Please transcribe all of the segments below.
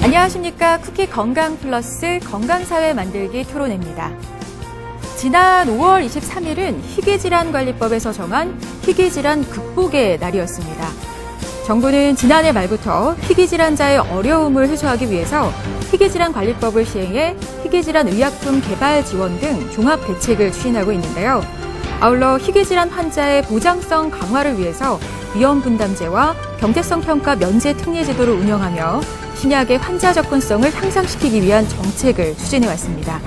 안녕하십니까. 쿠키 건강 플러스 건강사회 만들기 토론회입니다. 지난 5월 23일은 희귀질환관리법에서 정한 희귀질환 극복의 날이었습니다. 정부는 지난해 말부터 희귀질환자의 어려움을 해소하기 위해서 희귀질환관리법을 시행해 희귀질환 의약품 개발 지원 등 종합 대책을 추진하고 있는데요. 아울러 희귀질환 환자의 보장성 강화를 위해서 위험분담제와 경제성 평가 면제 특례 제도를 운영하며 신약의 환자 접근성을 향상시키기 위한 정책을 추진해왔습니다.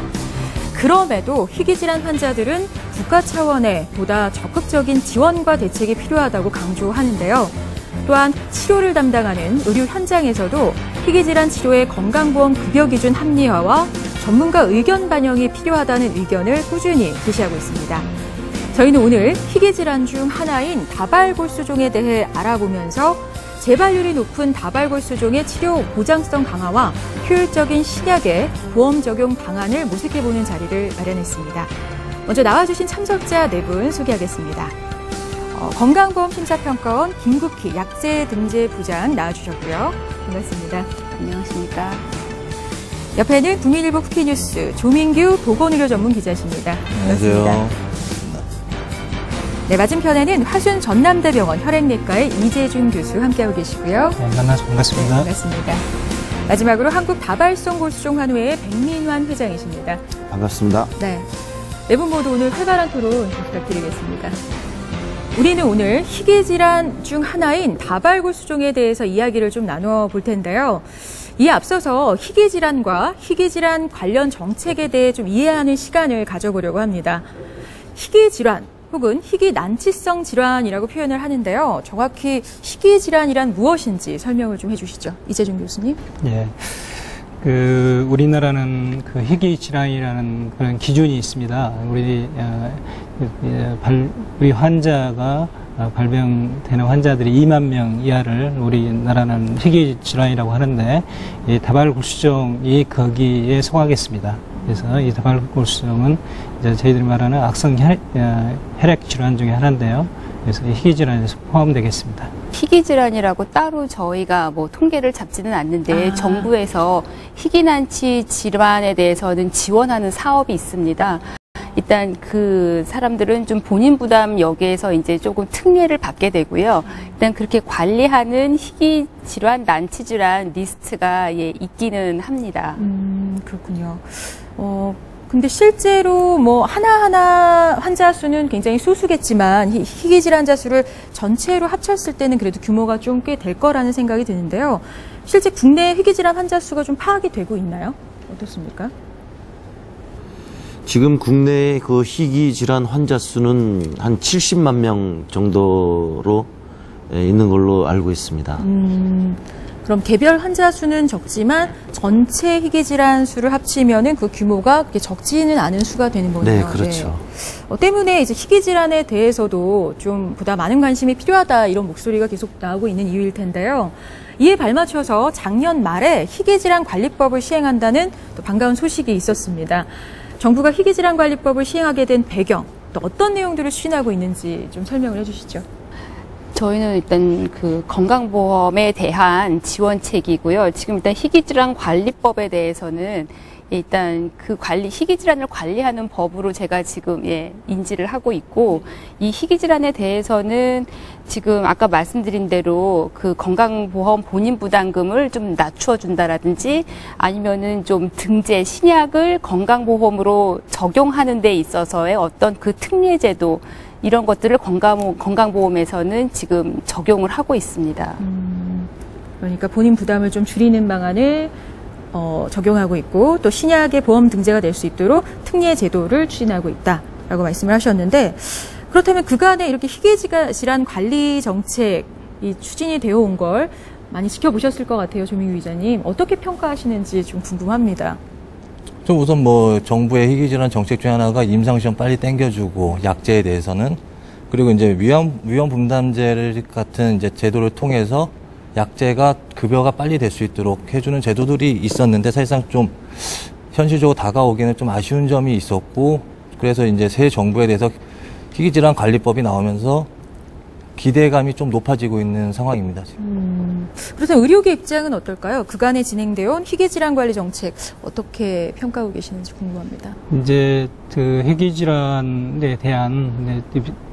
그럼에도 희귀질환 환자들은 국가 차원의 보다 적극적인 지원과 대책이 필요하다고 강조하는데요. 또한 치료를 담당하는 의료 현장에서도 희귀질환 치료의 건강보험 급여 기준 합리화와 전문가 의견 반영이 필요하다는 의견을 꾸준히 제시하고 있습니다. 저희는 오늘 희귀질환 중 하나인 다발골수종에 대해 알아보면서 재발률이 높은 다발골수종의 치료 보장성 강화와 효율적인 신약의 보험 적용 방안을 모색해보는 자리를 마련했습니다. 먼저 나와주신 참석자 4분 소개하겠습니다. 건강보험심사평가원 김국희 약제등재부장 나와주셨고요. 반갑습니다. 안녕하십니까. 옆에는 국민일보 쿠키뉴스 조민규 보건의료 전문 기자십니다. 반갑습니다. 안녕하세요. 네, 맞은편에는 화순 전남대병원 혈액내과의 이재준 교수 함께하고 계시고요. 네, 만나서 반갑습니다. 네, 반갑습니다. 마지막으로 한국다발성골수종환우회의 백민환 회장이십니다. 반갑습니다. 네, 네 분 모두 오늘 활발한 토론 부탁드리겠습니다. 우리는 오늘 희귀질환 중 하나인 다발골수종에 대해서 이야기를 좀 나눠 볼 텐데요. 이에 앞서서 희귀질환과 희귀질환 관련 정책에 대해 좀 이해하는 시간을 가져보려고 합니다. 희귀질환 혹은 희귀난치성 질환이라고 표현을 하는데요. 정확히 희귀질환이란 무엇인지 설명을 좀 해주시죠. 이재준 교수님. 예. 우리나라는 희귀질환이라는 그런 기준이 있습니다. 우리 환자가 발병되는 환자들이 2만 명 이하를 우리나라는 희귀질환이라고 하는데, 이 다발골수종이 거기에 속하겠습니다. 그래서 이 다발골수종은 이제 저희들이 말하는 악성 혈액 질환 중에 하나인데요. 그래서 희귀질환에서 포함되겠습니다. 희귀질환이라고 따로 저희가 통계를 잡지는 않는데 정부에서 희귀난치 질환에 대해서는 지원하는 사업이 있습니다. 일단 그 사람들은 좀 본인 부담 여기에서 이제 조금 특례를 받게 되고요. 일단 그렇게 관리하는 희귀질환, 난치질환 리스트가 있기는 합니다. 그렇군요. 근데 실제로 하나하나 환자 수는 굉장히 소수겠지만 희귀질환자 수를 전체로 합쳤을 때는 그래도 규모가 좀 꽤 될 거라는 생각이 드는데요. 실제 국내 희귀질환 환자 수가 좀 파악이 되고 있나요? 어떻습니까? 지금 국내의 그 희귀질환 환자 수는 한 70만 명 정도로 있는 걸로 알고 있습니다. 그럼 개별 환자 수는 적지만 전체 희귀질환 수를 합치면은 그 규모가 그렇게 적지는 않은 수가 되는 거네요. 네, 그렇죠. 네. 때문에 이제 희귀질환에 대해서도 좀 보다 많은 관심이 필요하다 이런 목소리가 계속 나오고 있는 이유일 텐데요. 이에 발맞춰서 작년 말에 희귀질환관리법을 시행한다는 또 반가운 소식이 있었습니다. 정부가 희귀질환관리법을 시행하게 된 배경, 또 어떤 내용들을 추진하고 있는지 좀 설명을 해주시죠. 저희는 일단 그 건강보험에 대한 지원책이고요. 지금 일단 희귀질환관리법에 대해서는 일단 그 희귀질환을 관리하는 법으로 제가 지금 인지를 하고 있고, 이 희귀질환에 대해서는 지금 아까 말씀드린 대로 그 건강보험 본인 부담금을 좀 낮춰준다라든지 아니면은 좀 등재 신약을 건강보험으로 적용하는 데 있어서의 어떤 그 특례제도 이런 것들을 건강보험에서는 지금 적용을 하고 있습니다. 그러니까 본인 부담을 좀 줄이는 방안을 적용하고 있고 또 신약의 보험 등재가 될 수 있도록 특례 제도를 추진하고 있다라고 말씀을 하셨는데, 그렇다면 그간에 이렇게 희귀질환 관리 정책이 추진이 되어 온 걸 많이 지켜보셨을 것 같아요. 조민규 기자님. 어떻게 평가하시는지 좀 궁금합니다. 좀 우선 정부의 희귀질환 정책 중 하나가 임상시험 빨리 땡겨주고, 약제에 대해서는, 그리고 이제 위험 분담제 같은 이제 제도를 통해서 약제가 급여가 빨리 될 수 있도록 해주는 제도들이 있었는데, 사실상 좀 현실적으로 다가오기는 좀 아쉬운 점이 있었고, 그래서 이제 새 정부에 대해서 희귀질환 관리법이 나오면서 기대감이 좀 높아지고 있는 상황입니다, 지금. 그렇다면 의료계 입장은 어떨까요? 그간에 진행되어 온 희귀질환 관리 정책 어떻게 평가하고 계시는지 궁금합니다. 이제 그 희귀질환에 대한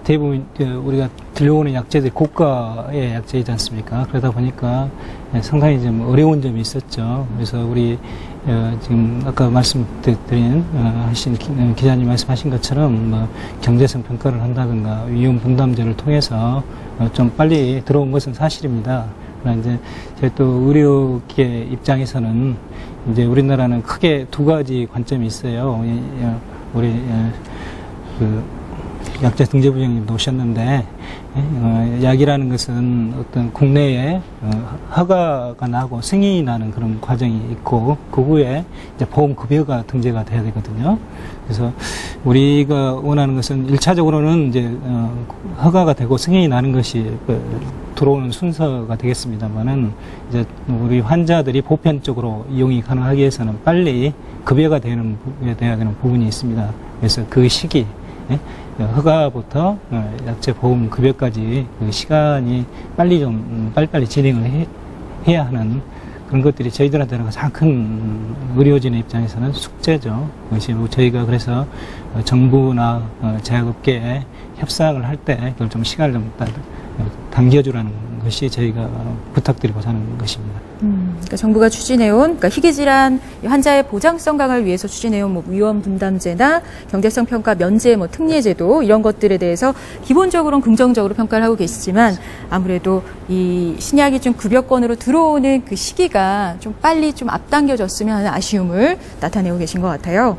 대부분 우리가 들려오는 약제들이 고가의 약제이지 않습니까? 그러다 보니까 상당히 좀 어려운 점이 있었죠. 그래서 우리 지금 아까 말씀드린 하신 기자님 말씀하신 것처럼 뭐 경제성 평가를 한다든가 위험 분담제를 통해서 좀 빨리 들어온 것은 사실입니다. 그러나 이제 저희 또 의료계 입장에서는 이제 우리나라는 크게 두 가지 관점이 있어요. 우리 그 약제 등재부장님도 오셨는데 약이라는 것은 어떤 국내에 허가가 나고 승인이 나는 그런 과정이 있고 그 후에 이제 보험급여가 등재가 돼야 되거든요. 그래서 우리가 원하는 것은 1차적으로는 이제 허가가 되고 승인이 나는 것이 들어오는 순서가 되겠습니다만은 이제 우리 환자들이 보편적으로 이용이 가능하기 위해서는 빨리 급여가 돼야 되는 부분이 있습니다. 그래서 그 시기 허가부터 약제 보험 급여까지 그 시간이 빨리빨리 진행을 해야 하는 그런 것들이 저희들한테는 가장 큰 의료진의 입장에서는 숙제죠. 그것이 저희가 그래서 정부나 제약업계에 협상을 할 때 그걸 좀 시간을 좀 당겨주라는 것이 저희가 부탁드리고자 하는 것입니다. 그러니까 정부가 추진해온 그러니까 희귀질환 환자의 보장성 강화를 위해서 추진해온 뭐 위험 분담제나 경제성 평가 면제, 뭐 특례제도 이런 것들에 대해서 기본적으로는 긍정적으로 평가를 하고 계시지만 아무래도 이 신약이 좀 급여권으로 들어오는 그 시기가 좀 빨리 좀 앞당겨졌으면 하는 아쉬움을 나타내고 계신 것 같아요.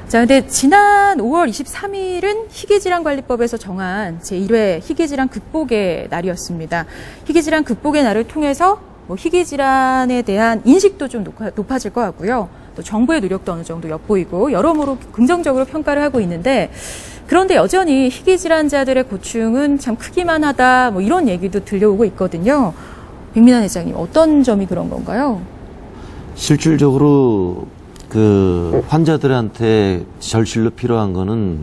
자, 근데 지난 5월 23일은 희귀질환관리법에서 정한 제1회 희귀질환 극복의 날이었습니다. 희귀질환 극복의 날을 통해서 뭐 희귀질환에 대한 인식도 좀 높아질 것 같고요. 또 정부의 노력도 어느 정도 엿보이고 여러모로 긍정적으로 평가를 하고 있는데 그런데 여전히 희귀질환자들의 고충은 참 크기만 하다 뭐 이런 얘기도 들려오고 있거든요. 백민환 회장님 어떤 점이 그런 건가요? 실질적으로 그 환자들한테 절실로 필요한 거는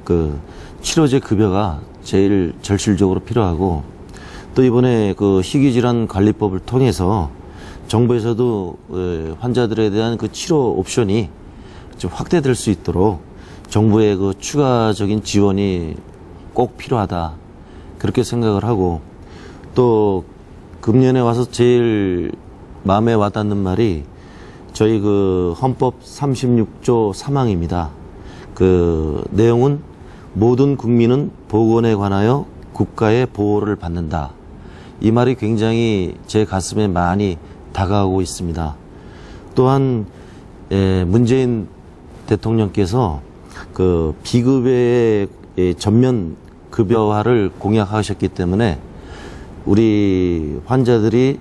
그 치료제 급여가 제일 절실적으로 필요하고 또 이번에 그 희귀질환 관리법을 통해서 정부에서도 환자들에 대한 그 치료 옵션이 좀 확대될 수 있도록 정부의 그 추가적인 지원이 꼭 필요하다 그렇게 생각을 하고 또 금년에 와서 제일 마음에 와닿는 말이 저희 그 헌법 36조 3항입니다. 그 내용은 모든 국민은 보건에 관하여 국가의 보호를 받는다. 이 말이 굉장히 제 가슴에 많이 다가오고 있습니다. 또한 문재인 대통령께서 그 비급여의 전면 급여화를 공약하셨기 때문에 우리 환자들이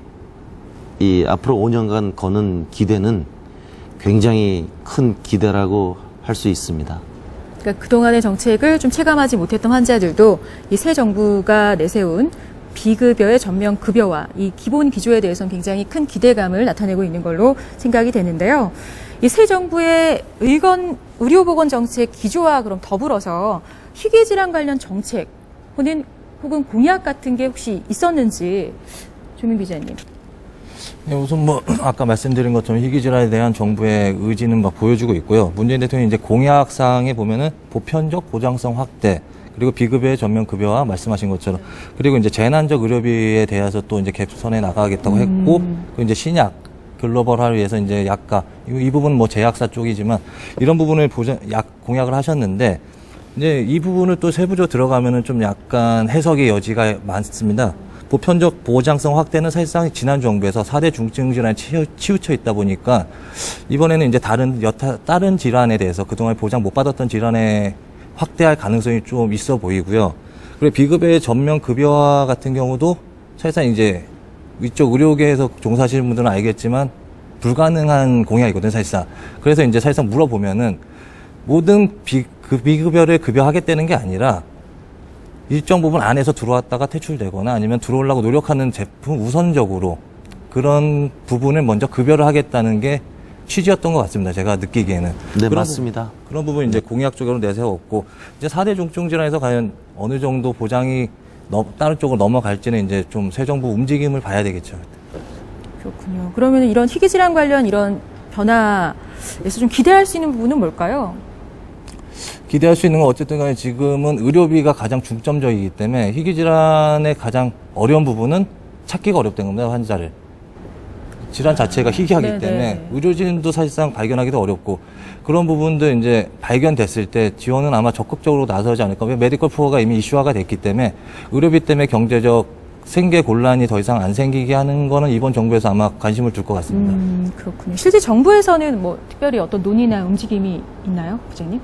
이 앞으로 5년간 거는 기대는 굉장히 큰 기대라고 할 수 있습니다. 그러니까 그동안의 정책을 좀 체감하지 못했던 환자들도 이 새 정부가 내세운 비급여의 전면 급여화, 이 기본 기조에 대해서는 굉장히 큰 기대감을 나타내고 있는 걸로 생각이 되는데요. 이 새 정부의 의료보건 정책 기조와 그럼 더불어서 희귀질환 관련 정책 혹은 공약 같은 게 혹시 있었는지 조민 기자님. 네, 우선 뭐 아까 말씀드린 것처럼 희귀질환에 대한 정부의 의지는 막 보여주고 있고요. 문재인 대통령이 이제 공약사항에 보면은 보편적 보장성 확대 그리고 비급여의 전면 급여와 말씀하신 것처럼 그리고 이제 재난적 의료비에 대해서 또 이제 개선해 나가겠다고 했고 그리고 이제 신약 글로벌화를 위해서 이제 약가 이 부분은 뭐 제약사 쪽이지만 이런 부분을 공약을 하셨는데 이제 이 부분을 또 세부적으로 들어가면은 좀 약간 해석의 여지가 많습니다. 보편적 보장성 확대는 사실상 지난 정부에서 4대 중증 질환에 치우쳐 있다 보니까 이번에는 이제 다른 질환에 대해서 그동안 보장 못 받았던 질환에 확대할 가능성이 좀 있어 보이고요. 그리고 비급여의 전면 급여화 같은 경우도 사실상 이제 이쪽 의료계에서 종사하시는 분들은 알겠지만 불가능한 공약이거든요, 사실상. 그래서 이제 사실상 물어보면은 모든 비급여를 급여하겠다는 게 아니라 일정 부분 안에서 들어왔다가 퇴출되거나 아니면 들어오려고 노력하는 제품 우선적으로 그런 부분을 먼저 급여를 하겠다는 게 취지였던 것 같습니다. 제가 느끼기에는. 네, 맞습니다. 그런 부분 이제 공약적으로 내세웠고 이제 4대 중증 질환에서 과연 어느 정도 보장이 다른 쪽으로 넘어갈지는 이제 좀 새 정부 움직임을 봐야 되겠죠. 그렇군요. 그러면 이런 희귀질환 관련 이런 변화에서 좀 기대할 수 있는 부분은 뭘까요? 기대할 수 있는 건 어쨌든 간에 지금은 의료비가 가장 중점적이기 때문에 희귀질환의 가장 어려운 부분은 찾기가 어렵다는 겁니다, 환자를. 질환 자체가 희귀하기 네네. 때문에 의료진도 사실상 발견하기도 어렵고 그런 부분도 이제 발견됐을 때 지원은 아마 적극적으로 나서지 않을까. 메디컬 푸어가 이미 이슈화가 됐기 때문에 의료비 때문에 경제적 생계 곤란이 더 이상 안 생기게 하는 거는 이번 정부에서 아마 관심을 둘 것 같습니다. 그렇군요. 실제 정부에서는 뭐 특별히 어떤 논의나 움직임이 있나요, 부장님?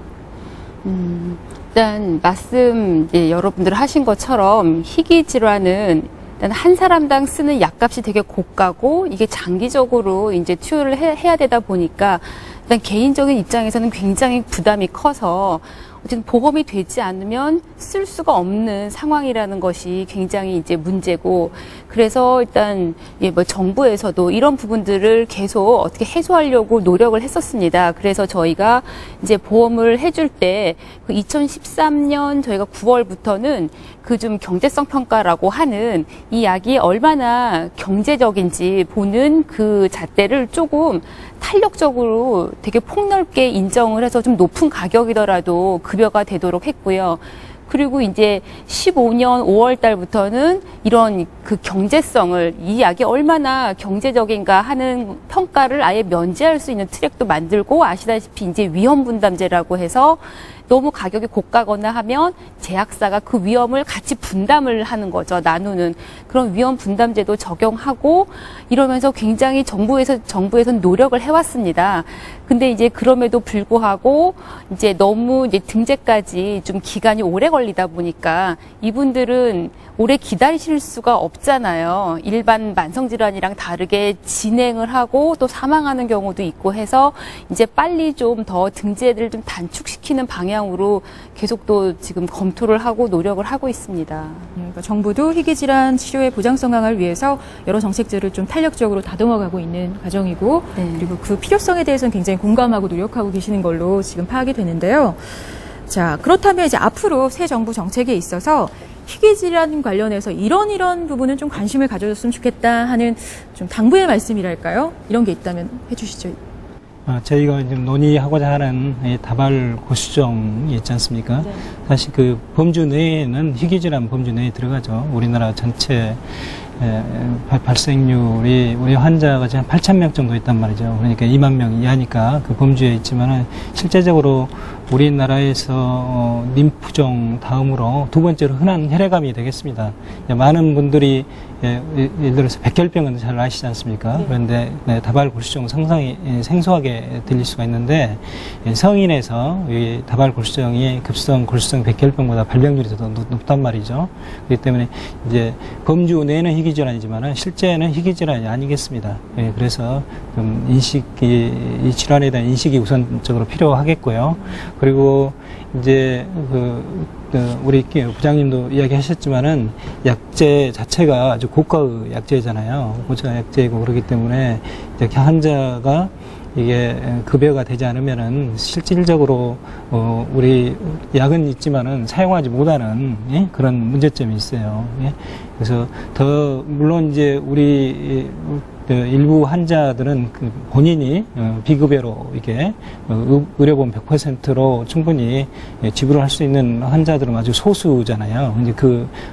일단 말씀 여러분들 하신 것처럼 희귀 질환은 일단 한 사람당 쓰는 약값이 되게 고가고 이게 장기적으로 이제 투여를 해야 되다 보니까 일단 개인적인 입장에서는 굉장히 부담이 커서 어쨌든 보험이 되지 않으면 쓸 수가 없는 상황이라는 것이 굉장히 이제 문제고 그래서 일단 뭐 정부에서도 이런 부분들을 계속 어떻게 해소하려고 노력을 했었습니다. 그래서 저희가 이제 보험을 해줄 때 그 2013년 저희가 9월부터는 그 좀 경제성 평가라고 하는 이 약이 얼마나 경제적인지 보는 그 잣대를 조금 탄력적으로 되게 폭넓게 인정을 해서 좀 높은 가격이더라도 급여가 되도록 했고요. 그리고 이제 15년 5월 달부터는 이런 그 경제성을 이 약이 얼마나 경제적인가 하는 평가를 아예 면제할 수 있는 트랙도 만들고 아시다시피 이제 위험 분담제라고 해서 너무 가격이 고가거나 하면 제약사가 그 위험을 같이 분담을 하는 거죠. 나누는 그런 위험 분담제도 적용하고 이러면서 굉장히 정부에서는 노력을 해왔습니다. 근데 이제 그럼에도 불구하고 이제 너무 이제 등재까지 좀 기간이 오래 걸리다 보니까 이분들은 오래 기다리실 수가 없잖아요. 일반 만성질환이랑 다르게 진행을 하고 또 사망하는 경우도 있고 해서 이제 빨리 좀 더 등재를 좀 단축시키는 방향으로 계속 또 지금 검토를 하고 노력을 하고 있습니다. 그러니까 정부도 희귀질환 치료의 보장성 강화를 위해서 여러 정책들을 좀 탄력적으로 다듬어가고 있는 과정이고 그리고 그 필요성에 대해서는 굉장히 공감하고 노력하고 계시는 걸로 지금 파악이 되는데요. 자, 그렇다면 이제 앞으로 새 정부 정책에 있어서 희귀질환 관련해서 이런 부분은 좀 관심을 가져줬으면 좋겠다 하는 좀 당부의 말씀이랄까요? 이런 게 있다면 해주시죠. 저희가 지금 논의하고자 하는 다발 고수정이 있지 않습니까? 네. 사실 그 범주 내에는 희귀질환 범주 내에 들어가죠. 우리나라 전체 발생률이 우리 환자가 지금 8,000명 정도 있단 말이죠. 그러니까 2만 명 이하니까 그 범주에 있지만은 실제적으로 우리나라에서 림프종 다음으로 두 번째로 흔한 혈액암이 되겠습니다. 많은 분들이 예를 들어서 백혈병은 잘 아시지 않습니까? 네. 그런데 다발 골수종 상당히 생소하게 들릴 수가 있는데 성인에서 이 다발 골수종이 급성 골수종 백혈병보다 발병률이 더 높단 말이죠. 그렇기 때문에 이제 범주 내에는 희귀질환이지만은 실제는 희귀질환이 아니겠습니다. 그래서 좀 이 질환에 대한 인식이 우선적으로 필요하겠고요. 그리고 이제 우리 부장님도 이야기하셨지만은 약제 자체가 아주 고가의 약제잖아요. 고가 약제이고 그렇기 때문에 이제 환자가 이게 급여가 되지 않으면은 실질적으로 우리 약은 있지만은 사용하지 못하는 그런 문제점이 있어요. 그래서 물론 이제 우리 일부 환자들은 본인이 비급여로 이게 의료보험 100%로 충분히 지불을 할 수 있는 환자들은 아주 소수잖아요. 이제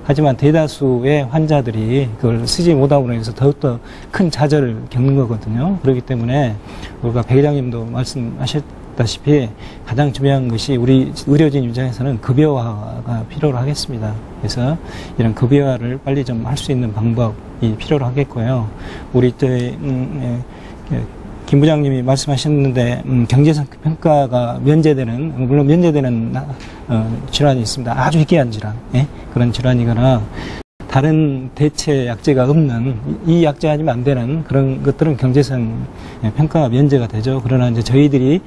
하지만 대다수의 환자들이 그걸 쓰지 못하고 해서 더욱더 큰 좌절을 겪는 거거든요. 그렇기 때문에 우리가 배 회장님도 말씀하셨다시피 가장 중요한 것이 우리 의료진 입장에서는 급여화가 필요로 하겠습니다. 그래서 이런 급여화를 빨리 좀 할 수 있는 방법이 필요로 하겠고요. 우리 김 부장님이 말씀하셨는데 경제성 평가가 면제되는 물론 면제되는 질환이 있습니다. 아주 희귀한 질환, 그런 질환이거나 다른 대체 약제가 없는 이 약제 아니면 안 되는 그런 것들은 경제성 평가가 면제가 되죠. 그러나 이제 저희들이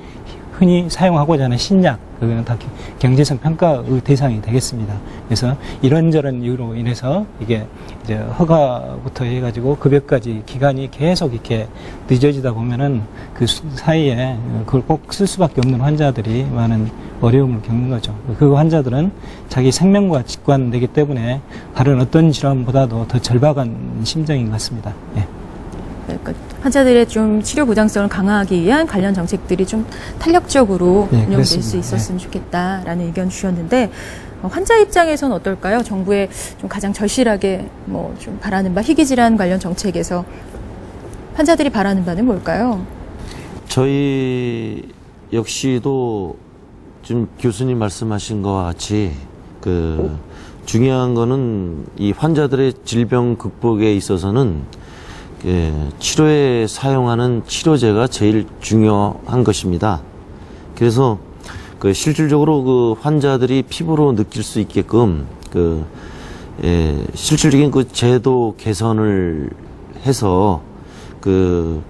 흔히 사용하고자 하는 신약, 그거는 다 경제성 평가의 대상이 되겠습니다. 그래서 이런저런 이유로 인해서 이게 이제 허가부터 해가지고 급여까지 기간이 계속 이렇게 늦어지다 보면은 그 사이에 그걸 꼭 쓸 수밖에 없는 환자들이 많은 어려움을 겪는 거죠. 그 환자들은 자기 생명과 직관되기 때문에 다른 어떤 질환보다도 더 절박한 심정인 것 같습니다. 예. 그러니까 환자들의 좀 치료 보장성을 강화하기 위한 관련 정책들이 좀 탄력적으로 운영될 수 있었으면 좋겠다라는 의견 주셨는데 환자 입장에서는 어떨까요? 정부의 좀 가장 절실하게 뭐 좀 바라는 바 희귀질환 관련 정책에서 환자들이 바라는 바는 뭘까요? 저희 역시도 지금 교수님 말씀하신 것과 같이 그 중요한 거는 이 환자들의 질병 극복에 있어서는 치료에 사용하는 치료제가 제일 중요한 것입니다. 그래서 그 실질적으로 그 환자들이 피부로 느낄 수 있게끔 실질적인 그 제도 개선을 해서 그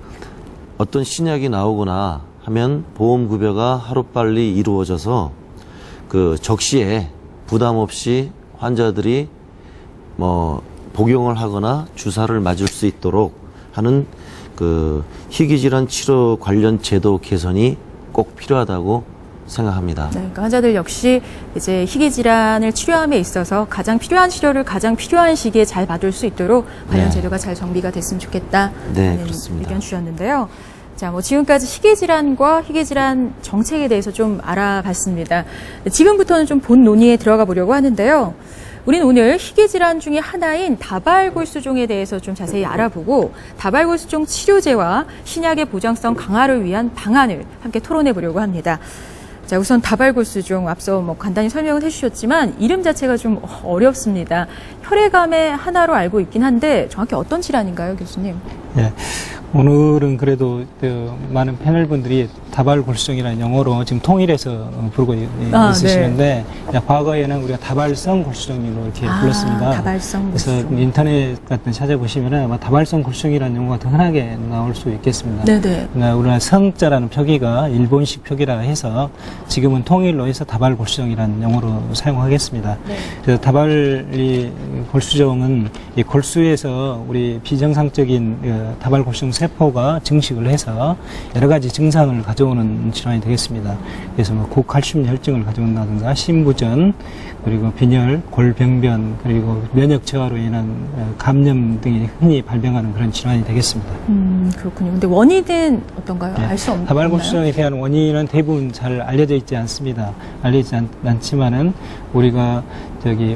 어떤 신약이 나오거나 하면 보험 급여가 하루빨리 이루어져서 그 적시에 부담 없이 환자들이 뭐 복용을 하거나 주사를 맞을 수 있도록 하는 그 희귀질환 치료 관련 제도 개선이 꼭 필요하다고 생각합니다. 네, 그러니까 환자들 역시 이제 희귀질환을 치료함에 있어서 가장 필요한 치료를 가장 필요한 시기에 잘 받을 수 있도록 관련 제도가 잘 정비가 됐으면 좋겠다. 네, 그렇습니다. 의견 주셨는데요. 자, 뭐 지금까지 희귀질환과 희귀질환 정책에 대해서 좀 알아봤습니다. 지금부터는 좀 본 논의에 들어가 보려고 하는데요. 우리는 오늘 희귀질환 중에 하나인 다발골수종에 대해서 좀 자세히 알아보고 다발골수종 치료제와 신약의 보장성 강화를 위한 방안을 함께 토론해 보려고 합니다. 자, 우선 다발골수종 앞서 뭐 간단히 설명을 해주셨지만 이름 자체가 좀 어렵습니다. 혈액암의 하나로 알고 있긴 한데 정확히 어떤 질환인가요, 교수님? 예. 오늘은 그래도 많은 패널분들이 다발골수종이라는 용어로 지금 통일해서 부르고 있으시는데 네. 과거에는 우리가 다발성 골수종으로 이렇게 불렀습니다. 다발성 골수종. 그래서 인터넷 같은 찾아보시면은 아마 다발성 골수종이라는 용어가 더 흔하게 나올 수 있겠습니다. 네네. 그러니까 우리나라 성자라는 표기가 일본식 표기라 해서 지금은 통일로 해서 다발골수종이라는 용어로 사용하겠습니다. 네. 그래서 다발 골수종은 이 골수에서 우리 비정상적인 다발골수종 세포가 증식을 해서 여러 가지 증상을 가져오는 질환이 되겠습니다. 그래서 뭐 고칼슘 혈증을 가져온다든가 심부전, 그리고 빈혈, 골병변, 그리고 면역 저하로 인한 감염 등이 흔히 발병하는 그런 질환이 되겠습니다. 그렇군요. 근데 원인은 어떤가요? 네. 알 수 없나요? 다발골수종에 대한 원인은 대부분 잘 알려져 있지 않습니다. 알려지지 않지만은 우리가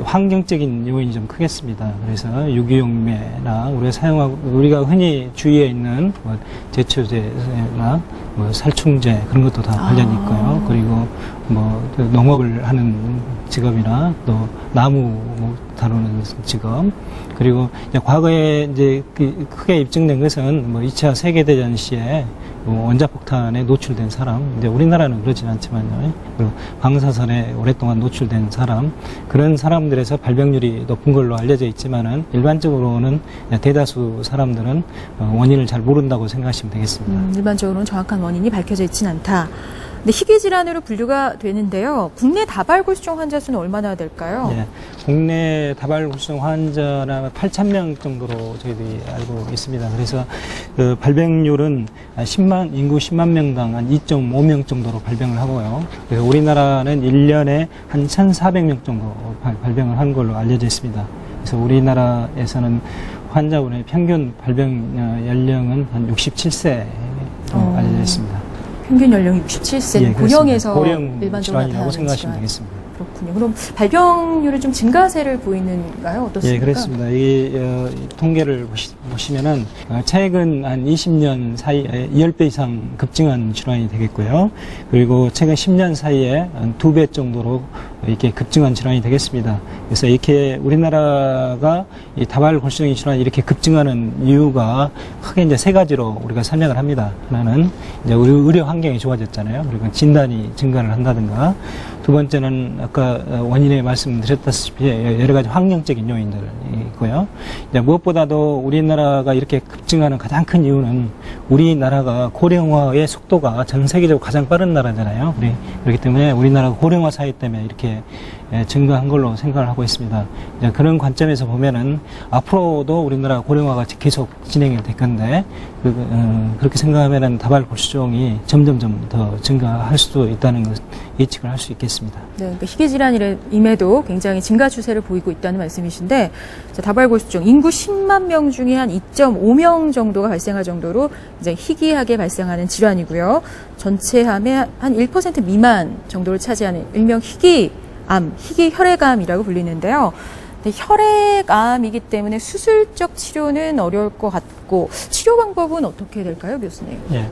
환경적인 요인이 좀 크겠습니다. 그래서 유기용매나 우리가 흔히 주위에 있는 뭐 제초제나 뭐 살충제 그런 것도 다 관련이 있고요. 그리고 뭐 농업을 하는 직업이나 또 나무 다루는 직업, 그리고 이제 과거에 이제 크게 입증된 것은 뭐 2차 세계대전 시에 원자폭탄에 노출된 사람, 이제 우리나라는 그러진 않지만요. 그리고 방사선에 오랫동안 노출된 사람, 그런 사람들에서 발병률이 높은 걸로 알려져 있지만은 일반적으로는 대다수 사람들은 원인을 잘 모른다고 생각하시면 되겠습니다. 일반적으로는 정확한 원인이 밝혀져 있지는 않다. 근데 희귀질환으로 분류가 되는데요. 국내 다발골수종 환자 수는 얼마나 될까요? 네, 국내 다발골수종 환자는 8,000명 정도로 저희들이 알고 있습니다. 그래서 그 발병률은 인구 10만 명당 한 2.5명 정도로 발병을 하고요. 그래서 우리나라는 1년에 한 1,400명 정도 발병을 하는 걸로 알려져 있습니다. 그래서 우리나라에서는 환자분의 평균 발병 연령은 한 67세로 알려져 있습니다. 평균 연령이 67세, 예, 고령에서 고령 일반적으로 질환이라고 생각하시면 되겠습니다. 그렇군요. 그럼 발병률은 좀 증가세를 보이는가요? 어떻습니까? 예, 그렇습니다. 이 통계를 보시면은 최근 한 20년 사이에 10배 이상 급증한 질환이 되겠고요. 그리고 최근 10년 사이에 한 2배 정도로 이렇게 급증한 질환이 되겠습니다. 그래서 이렇게 우리나라가 이 다발골수종 질환이 이렇게 급증하는 이유가 크게 이제 세 가지로 우리가 설명을 합니다. 하나는 이제 우리 의료 환경이 좋아졌잖아요. 그리고 진단이 증가를 한다든가, 두 번째는 아까 원인에 말씀드렸다시피 여러 가지 환경적인 요인들이 있고요. 이제 무엇보다도 우리나라가 이렇게 급증하는 가장 큰 이유는 우리나라가 고령화의 속도가 전 세계적으로 가장 빠른 나라잖아요. 그렇기 때문에 우리나라가 고령화 사회 때문에 이렇게 증가한 걸로 생각을 하고 있습니다. 이제 그런 관점에서 보면은 앞으로도 우리나라 고령화가 계속 진행이 될 건데 그렇게 생각하면은 다발골수종이 점점점 더 증가할 수도 있다는 것 예측을 할 수 있겠습니다. 네, 그러니까 희귀질환임에도 굉장히 증가 추세를 보이고 있다는 말씀이신데, 다발골수종 인구 10만 명 중에 한 2.5명 정도가 발생할 정도로 이제 희귀하게 발생하는 질환이고요. 전체 암의 한 1% 미만 정도를 차지하는 일명 희귀암, 희귀혈액암이라고 불리는데요. 혈액암이기 때문에 수술적 치료는 어려울 것 같고, 치료 방법은 어떻게 될까요, 교수님? 예,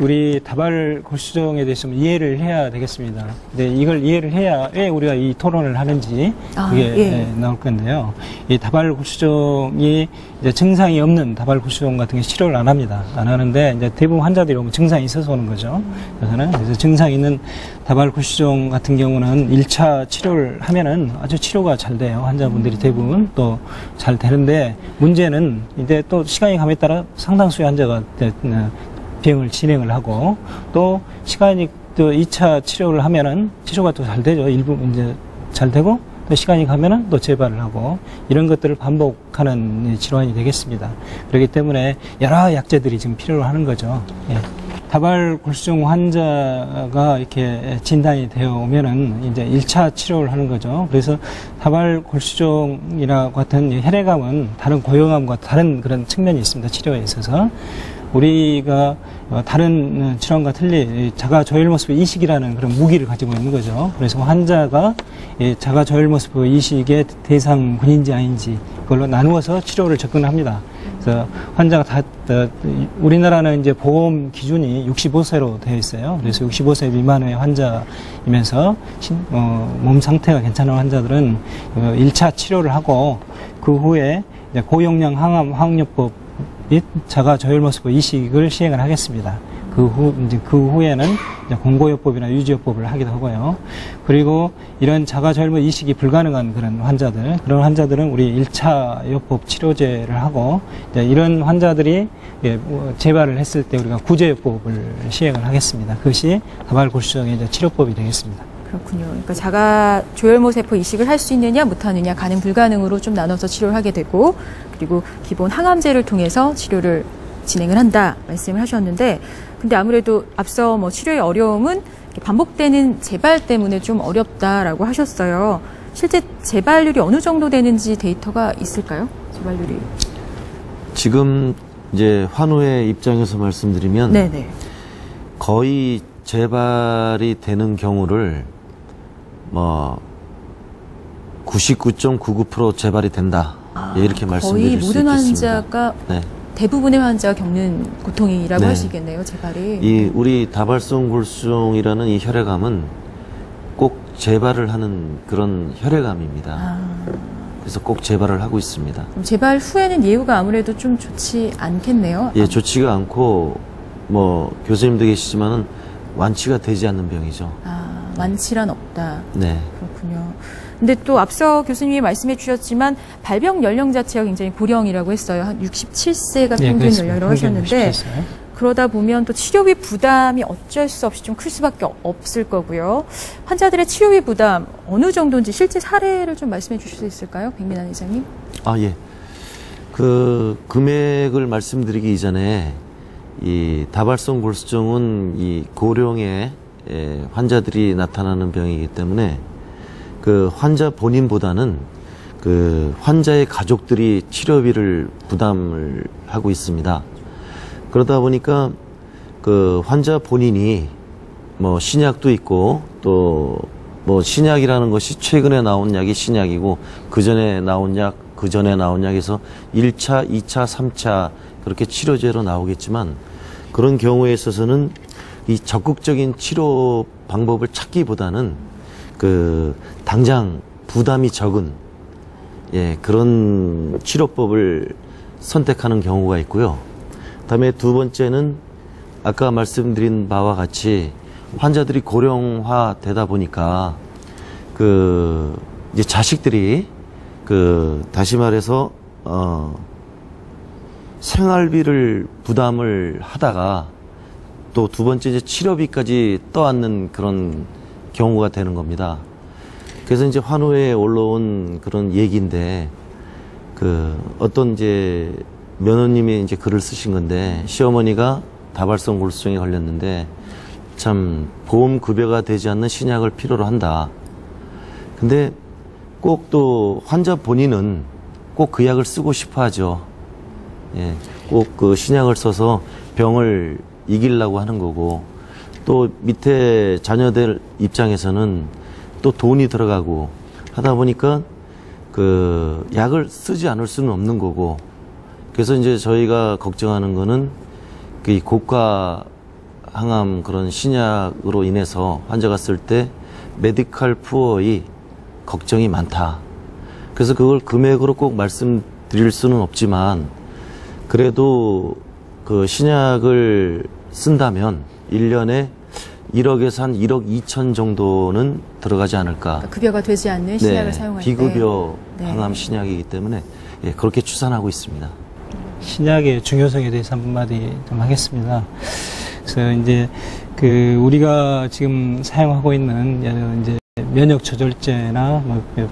우리 다발골수종에 대해서 좀 이해를 해야 되겠습니다. 근데 이걸 이해를 해야 왜 우리가 이 토론을 하는지 그게 나올 건데요. 이 다발골수종이 이제 증상이 없는 다발골수종 같은 게 치료를 안 합니다. 안 하는데 이제 대부분 환자들이 오면 증상이 있어서 오는 거죠. 그래서 증상이 있는 다발골수종 같은 경우는 1차 치료를 하면은 아주 치료가 잘 돼요. 환자분들이 대부분 또 잘 되는데, 문제는 이제 또 시간이 감에 따라 상당수의 환자가 병을 진행을 하고, 또 시간이 또 2차 치료를 하면은 치료가 또 잘 되죠. 일부 이제 잘 되고, 또 시간이 가면은 또 재발을 하고, 이런 것들을 반복하는 질환이 되겠습니다. 그렇기 때문에 여러 약제들이 지금 필요로 하는 거죠. 예. 다발골수종 환자가 이렇게 진단이 되어 오면은 이제 1차 치료를 하는 거죠. 그래서 다발골수종이나 같은 혈액암은 다른 고형암과 다른 그런 측면이 있습니다. 치료에 있어서. 우리가 다른 질환과 틀리 자가 조혈 모습 이식이라는 그런 무기를 가지고 있는 거죠. 그래서 환자가 자가 조혈 모습 이식의 대상군인지 아닌지 그걸로 나누어서 치료를 접근합니다. 그래서 환자가 우리나라는 이제 보험 기준이 65세로 되어 있어요. 그래서 65세 미만의 환자이면서 몸 상태가 괜찮은 환자들은 1차 치료를 하고, 그 후에 이제 고용량 항암 항요법 및 자가 조혈모습 이식을 시행을 하겠습니다. 그 후에는 이제 공고요법이나 유지요법을 하기도 하고요. 그리고 이런 자가 조혈모습 이식이 불가능한 그런 환자들은 우리 1차 요법 치료제를 하고, 이제 이런 환자들이 재발을 했을 때 우리가 구제요법을 시행을 하겠습니다. 그것이 다발골수종의 이제 치료법이 되겠습니다. 그렇군요. 그러니까 자가 조혈모세포 이식을 할 수 있느냐 못하느냐, 가능 불가능으로 좀 나눠서 치료를 하게 되고, 그리고 기본 항암제를 통해서 치료를 진행을 한다 말씀을 하셨는데, 근데 아무래도 앞서 치료의 어려움은 반복되는 재발 때문에 좀 어렵다라고 하셨어요. 실제 재발률이 어느 정도 되는지 데이터가 있을까요? 재발률이? 지금 이제 환우의 입장에서 말씀드리면, 네네. 거의 재발이 되는 경우를 99.99% 재발이 된다. 이렇게 말씀드릴 수 있겠습니다. 거의 모든 환자가 대부분의 환자가 겪는 고통이라고 할 수 있겠네요, 재발이. 우리 다발성 골수종이라는 이 혈액암은 꼭 재발을 하는 그런 혈액암입니다. 그래서 꼭 재발을 하고 있습니다. 그럼 재발 후에는 예후가 아무래도 좀 좋지 않겠네요. 예, 좋지가 않고 교수님도 계시지만은 완치가 되지 않는 병이죠. 완치란 없다. 네. 그렇군요. 근데 또 앞서 교수님이 말씀해 주셨지만 발병 연령 자체가 굉장히 고령이라고 했어요. 한 67세가 평균 연령이라고 하셨는데, 67세. 그러다 보면 또 치료비 부담이 어쩔 수 없이 좀 클 수밖에 없을 거고요. 환자들의 치료비 부담 어느 정도인지 실제 사례를 좀 말씀해 주실 수 있을까요? 백민환 의장님. 예. 그 금액을 말씀드리기 이전에 이 다발성 골수종은 이 고령의 환자들이 나타나는 병이기 때문에 그 환자 본인보다는 그 환자의 가족들이 치료비를 부담을 하고 있습니다. 그러다 보니까 그 환자 본인이 신약도 있고, 또 신약이라는 것이 최근에 나온 약이 신약이고, 그 전에 나온 약에서 1차, 2차, 3차 그렇게 치료제로 나오겠지만, 그런 경우에 있어서는 이 적극적인 치료 방법을 찾기보다는 당장 부담이 적은 그런 치료법을 선택하는 경우가 있고요. 그다음에 두 번째는 아까 말씀드린 바와 같이 환자들이 고령화 되다 보니까 이제 자식들이 다시 말해서 생활비를 부담을 하다가 또 두 번째 이제 치료비까지 떠안는 그런 경우가 되는 겁니다. 그래서 이제 환호에 올라온 그런 얘기인데 어떤 이제 며느님이 이제 글을 쓰신 건데 시어머니가 다발성 골수증에 걸렸는데 참 보험 급여가 되지 않는 신약을 필요로 한다. 근데 꼭 또 환자 본인은 꼭 그 약을 쓰고 싶어 하죠. 예, 꼭 그 신약을 써서 병을 이기려고 하는 거고 또 밑에 자녀들 입장에서는 또 돈이 들어가고 하다 보니까 약을 쓰지 않을 수는 없는 거고 그래서 이제 저희가 걱정하는 거는 이 고가 항암 그런 신약으로 인해서 환자가 쓸 때 메디컬 푸어의 걱정이 많다. 그래서 그걸 금액으로 꼭 말씀드릴 수는 없지만 그래도 그 신약을 쓴다면 1년에 1억에서 한 1억 2천 정도는 들어가지 않을까. 그러니까 급여가 되지 않는 신약을 사용할 때. 비급여 항암 신약이기 때문에 그렇게 추산하고 있습니다. 신약의 중요성에 대해서 한마디 좀 하겠습니다. 그래서 이제 우리가 지금 사용하고 있는 이제 면역 조절제나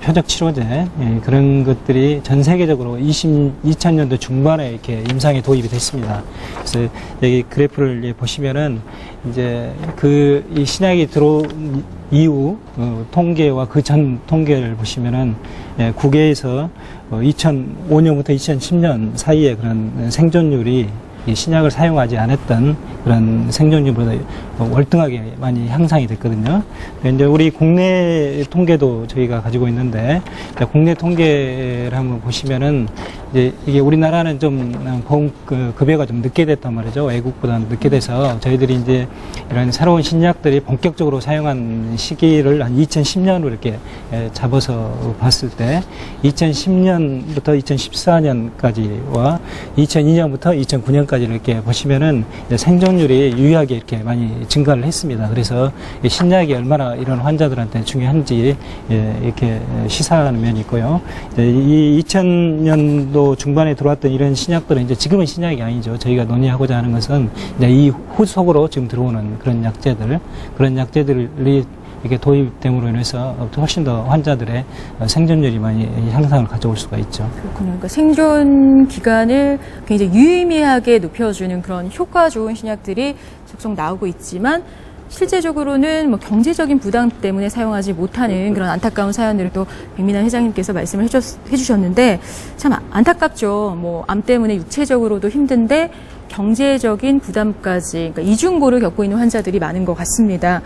표적 치료제 그런 것들이 전 세계적으로 2000년도 중반에 이렇게 임상에 도입이 됐습니다. 그래서 여기 그래프를 보시면은 이제 이 신약이 들어온 이후 통계와 그 전 통계를 보시면은 국외에서 2005년부터 2010년 사이에 그런 생존율이 이 신약을 사용하지 않았던 그런 생존율보다 월등하게 많이 향상이 됐거든요. 이제 우리 국내 통계도 저희가 가지고 있는데 국내 통계를 한번 보시면은 이제 이게 우리나라는 좀 보험 급여가 좀 늦게 됐단 말이죠. 외국보다 늦게 돼서 저희들이 이제 이런 새로운 신약들이 본격적으로 사용한 시기를 한 2010년으로 이렇게 잡아서 봤을 때 2010년부터 2014년까지와 2002년부터 2009년까지 이렇게 보시면은 생존율이 유의하게 이렇게 많이 증가를 했습니다. 그래서 신약이 얼마나 이런 환자들한테 중요한지 이렇게 시사하는 면이 있고요. 이 2000년도 중반에 들어왔던 이런 신약들은 이제 지금은 신약이 아니죠. 저희가 논의하고자 하는 것은 이제 이 후속으로 지금 들어오는 그런 약제들이 이렇게 도입됨으로 인해서 훨씬 더 환자들의 생존율이 많이 향상을 가져올 수가 있죠. 그렇군요. 그러니까 생존 기간을 굉장히 유의미하게 높여주는 그런 효과 좋은 신약들이 속속 나오고 있지만 실제적으로는 경제적인 부담 때문에 사용하지 못하는 그런 안타까운 사연들을 또 백민환 회장님께서 말씀을 해주셨는데 참 안타깝죠. 암 때문에 육체적으로도 힘든데 경제적인 부담까지, 그러니까 이중고를 겪고 있는 환자들이 많은 것 같습니다.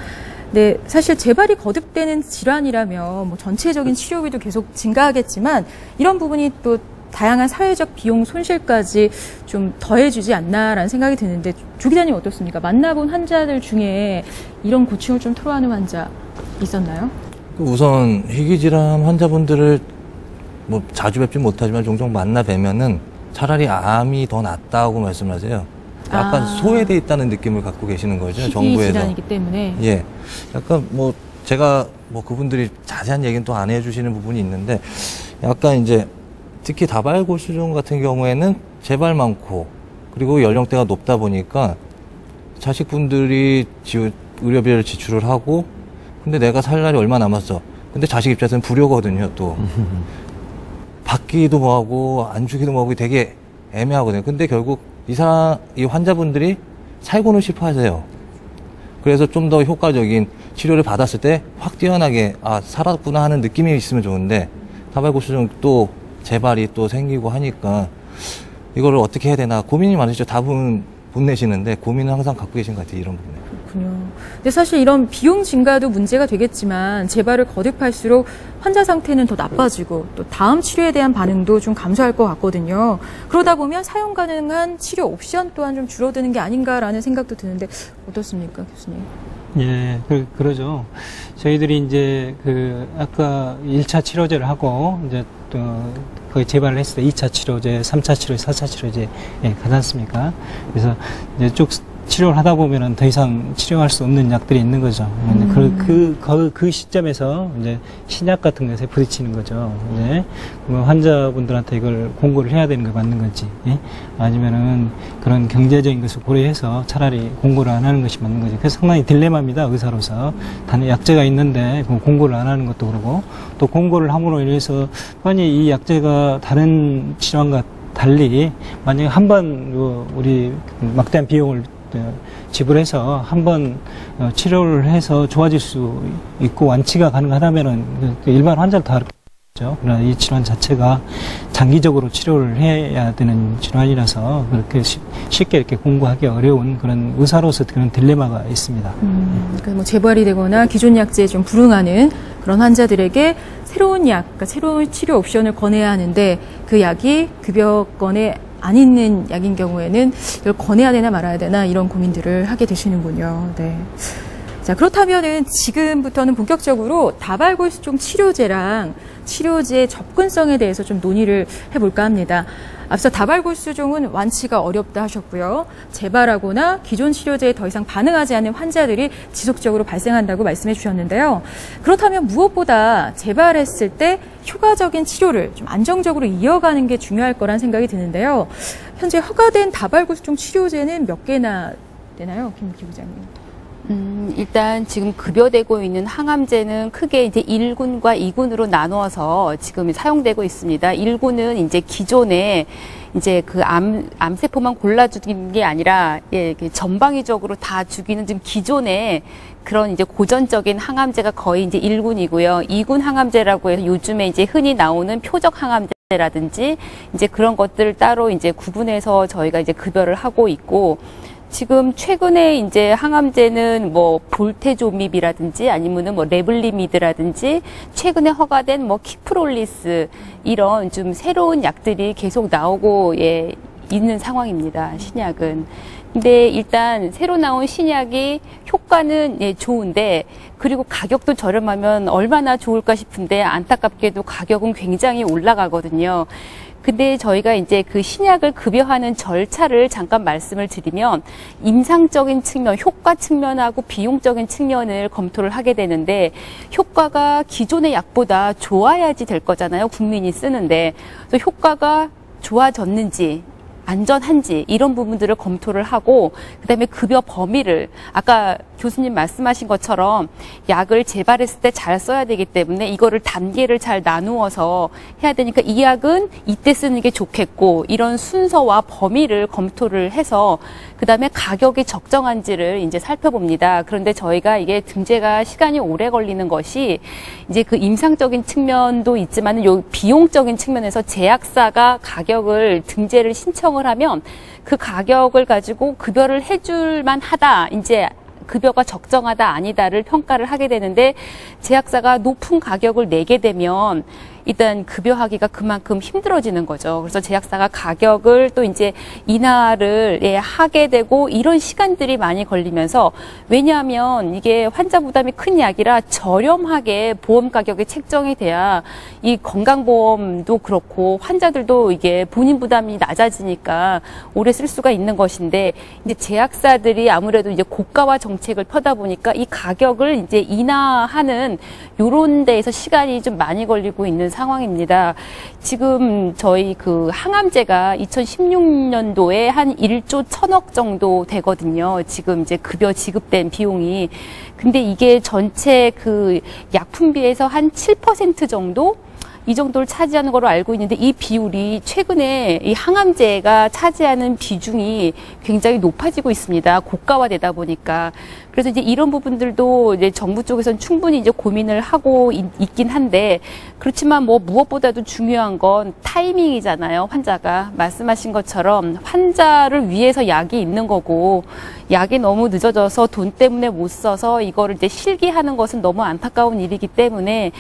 네, 사실 재발이 거듭되는 질환이라면 전체적인 치료비도 계속 증가하겠지만 이런 부분이 또 다양한 사회적 비용 손실까지 좀 더해주지 않나라는 생각이 드는데 조 기자님 어떻습니까? 만나본 환자들 중에 이런 고충을 좀 토로하는 환자 있었나요? 우선 희귀질환 환자분들을 자주 뵙지 못하지만 종종 만나 뵈면은 차라리 암이 더 낫다고 말씀하세요. 약간 소외돼 있다는 느낌을 갖고 계시는 거죠, 정부에서. 희귀질환이기 때문에. 예, 약간 제가 그분들이 자세한 얘기는 또 안 해주시는 부분이 있는데 약간 이제 특히 다발골수증 같은 경우에는 재발 많고 그리고 연령대가 높다 보니까 자식분들이 의료비를 지출을 하고 근데 내가 살 날이 얼마 남았어. 근데 자식 입장에서는 불효거든요, 또. 받기도 뭐하고 안 주기도 뭐하고 되게 애매하거든요. 근데 결국 이 환자분들이 살고는 싶어 하세요. 그래서 좀 더 효과적인 치료를 받았을 때 확 뛰어나게 살았구나 하는 느낌이 있으면 좋은데 다발골수증 또 재발이 또 생기고 하니까 이거를 어떻게 해야 되나 고민이 많으시죠. 다분 못 내시는데 고민은 항상 갖고 계신 것 같아요. 이런 부분에. 그렇군요. 근데 사실 이런 비용 증가도 문제가 되겠지만 재발을 거듭할수록 환자 상태는 더 나빠지고 또 다음 치료에 대한 반응도 좀 감소할 것 같거든요. 그러다 보면 사용 가능한 치료 옵션 또한 좀 줄어드는 게 아닌가라는 생각도 드는데 어떻습니까, 교수님? 예, 그러죠. 저희들이 이제 아까 1차 치료제를 하고 이제 또 거의 재발을 했을 때 2차 치료제, 3차 치료제, 4차 치료제 가지 않습니까? 그래서 이제 쭉 치료를 하다 보면은 더 이상 치료할 수 없는 약들이 있는 거죠. 그 시점에서 이제 신약 같은 것에 부딪히는 거죠. 이제 환자분들한테 이걸 공고를 해야 되는 게 맞는 건지, 예? 아니면은 그런 경제적인 것을 고려해서 차라리 공고를 안 하는 것이 맞는 거지. 그래서 상당히 딜레마입니다, 의사로서. 단지 약제가 있는데 공고를 안 하는 것도 그러고, 또 공고를 함으로 인해서 만약 이 약제가 다른 질환과 달리 만약에 한번 우리 막대한 비용을 지불해서 한번 치료를 해서 좋아질 수 있고 완치가 가능하다면은 일반 환자를 다 그렇죠. 그러나 이 질환 자체가 장기적으로 치료를 해야 되는 질환이라서 그렇게 쉽게 이렇게 공고하기 어려운 그런 의사로서 그런 딜레마가 있습니다. 그러니까 뭐 재발이 되거나 기존 약제에 좀 불응하는 그런 환자들에게 새로운 약, 그러니까 새로운 치료 옵션을 권해야 하는데 그 약이 급여권에 안 있는 약인 경우에는 이걸 권해야 되나 말아야 되나 이런 고민들을 하게 되시는군요. 네. 자, 그렇다면은 지금부터는 본격적으로 다발골수종 치료제랑 치료제의 접근성에 대해서 좀 논의를 해볼까 합니다. 앞서 다발골수종은 완치가 어렵다 하셨고요. 재발하거나 기존 치료제에 더 이상 반응하지 않는 환자들이 지속적으로 발생한다고 말씀해 주셨는데요. 그렇다면 무엇보다 재발했을 때 효과적인 치료를 좀 안정적으로 이어가는 게 중요할 거란 생각이 드는데요. 현재 허가된 다발골수종 치료제는 몇 개나 되나요, 김 부장님? 일단 지금 급여되고 있는 항암제는 크게 이제 1군과 2군으로 나누어서 지금 사용되고 있습니다. 1군은 이제 기존에 이제 그 암세포만 골라 죽이는 게 아니라 전방위적으로 다 죽이는 지금 기존에 그런 이제 고전적인 항암제가 거의 이제 1군이고요. 2군 항암제라고 해서 요즘에 이제 흔히 나오는 표적 항암제라든지 이제 그런 것들을 따로 이제 구분해서 저희가 이제 급여를 하고 있고, 지금 최근에 이제 항암제는 뭐 볼테조밉이라든지 아니면은 뭐 레블리미드라든지 최근에 허가된 뭐 키프롤리스 이런 좀 새로운 약들이 계속 나오고 있는 상황입니다. 신약은. 근데 일단 새로 나온 신약이 효과는 좋은데, 그리고 가격도 저렴하면 얼마나 좋을까 싶은데 안타깝게도 가격은 굉장히 올라가거든요. 근데 저희가 이제 그 신약을 급여하는 절차를 잠깐 말씀을 드리면, 임상적인 측면, 효과 측면하고 비용적인 측면을 검토를 하게 되는데, 효과가 기존의 약보다 좋아야지 될 거잖아요, 국민이 쓰는데. 그래서 효과가 좋아졌는지 안전한지 이런 부분들을 검토를 하고, 그다음에 급여 범위를 아까 교수님 말씀하신 것처럼 약을 재발했을 때 잘 써야 되기 때문에 이거를 단계를 잘 나누어서 해야 되니까 이 약은 이때 쓰는 게 좋겠고, 이런 순서와 범위를 검토를 해서 그다음에 가격이 적정한지를 이제 살펴봅니다. 그런데 저희가 이게 등재가 시간이 오래 걸리는 것이 이제 그 임상적인 측면도 있지만 요 비용적인 측면에서 제약사가 가격을 등재를 신청을 하면 그 가격을 가지고 급여를 해줄 만하다, 이제 급여가 적정하다 아니다를 평가를 하게 되는데, 제약사가 높은 가격을 내게 되면 일단 급여하기가 그만큼 힘들어지는 거죠. 그래서 제약사가 가격을 또 이제 인하를 하게 되고 이런 시간들이 많이 걸리면서, 왜냐하면 이게 환자 부담이 큰 약이라 저렴하게 보험 가격이 책정이 돼야 이 건강보험도 그렇고 환자들도 이게 본인 부담이 낮아지니까 오래 쓸 수가 있는 것인데, 이제 제약사들이 아무래도 이제 고가화 정책을 펴다 보니까 이 가격을 이제 인하하는 요런 데에서 시간이 좀 많이 걸리고 있는 상황입니다. 지금 저희 그 항암제가 2016년도에 한 1조 1,000억 정도 되거든요. 지금 이제 급여 지급된 비용이. 근데 이게 전체 그 약품비에서 한 7% 정도? 이 정도를 차지하는 걸로 알고 있는데, 이 비율이 최근에 이 항암제가 차지하는 비중이 굉장히 높아지고 있습니다. 고가화되다 보니까. 그래서 이제 이런 부분들도 이제 정부 쪽에서는 충분히 이제 고민을 하고 있긴 한데, 그렇지만 뭐 무엇보다도 중요한 건 타이밍이잖아요. 환자가 말씀하신 것처럼 환자를 위해서 약이 있는 거고, 약이 너무 늦어져서 돈 때문에 못 써서 이거를 이제 실기하는 것은 너무 안타까운 일이기 때문에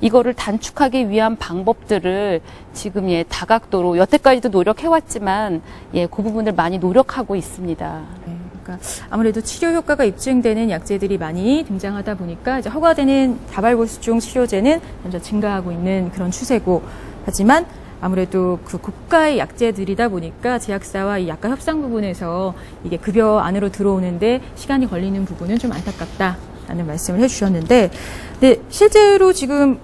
이거를 단축하기 위한 방법들을 지금 다각도로 여태까지도 노력해왔지만 그 부분을 많이 노력하고 있습니다. 네. 그러니까 아무래도 치료 효과가 입증되는 약제들이 많이 등장하다 보니까 이제 허가되는 다발골수종 치료제는 점점 증가하고 있는 그런 추세고, 하지만 아무래도 그 고가의 약제들이다 보니까 제약사와 이 약가 협상 부분에서 이게 급여 안으로 들어오는데 시간이 걸리는 부분은 좀 안타깝다라는 말씀을 해주셨는데, 근데 실제로 지금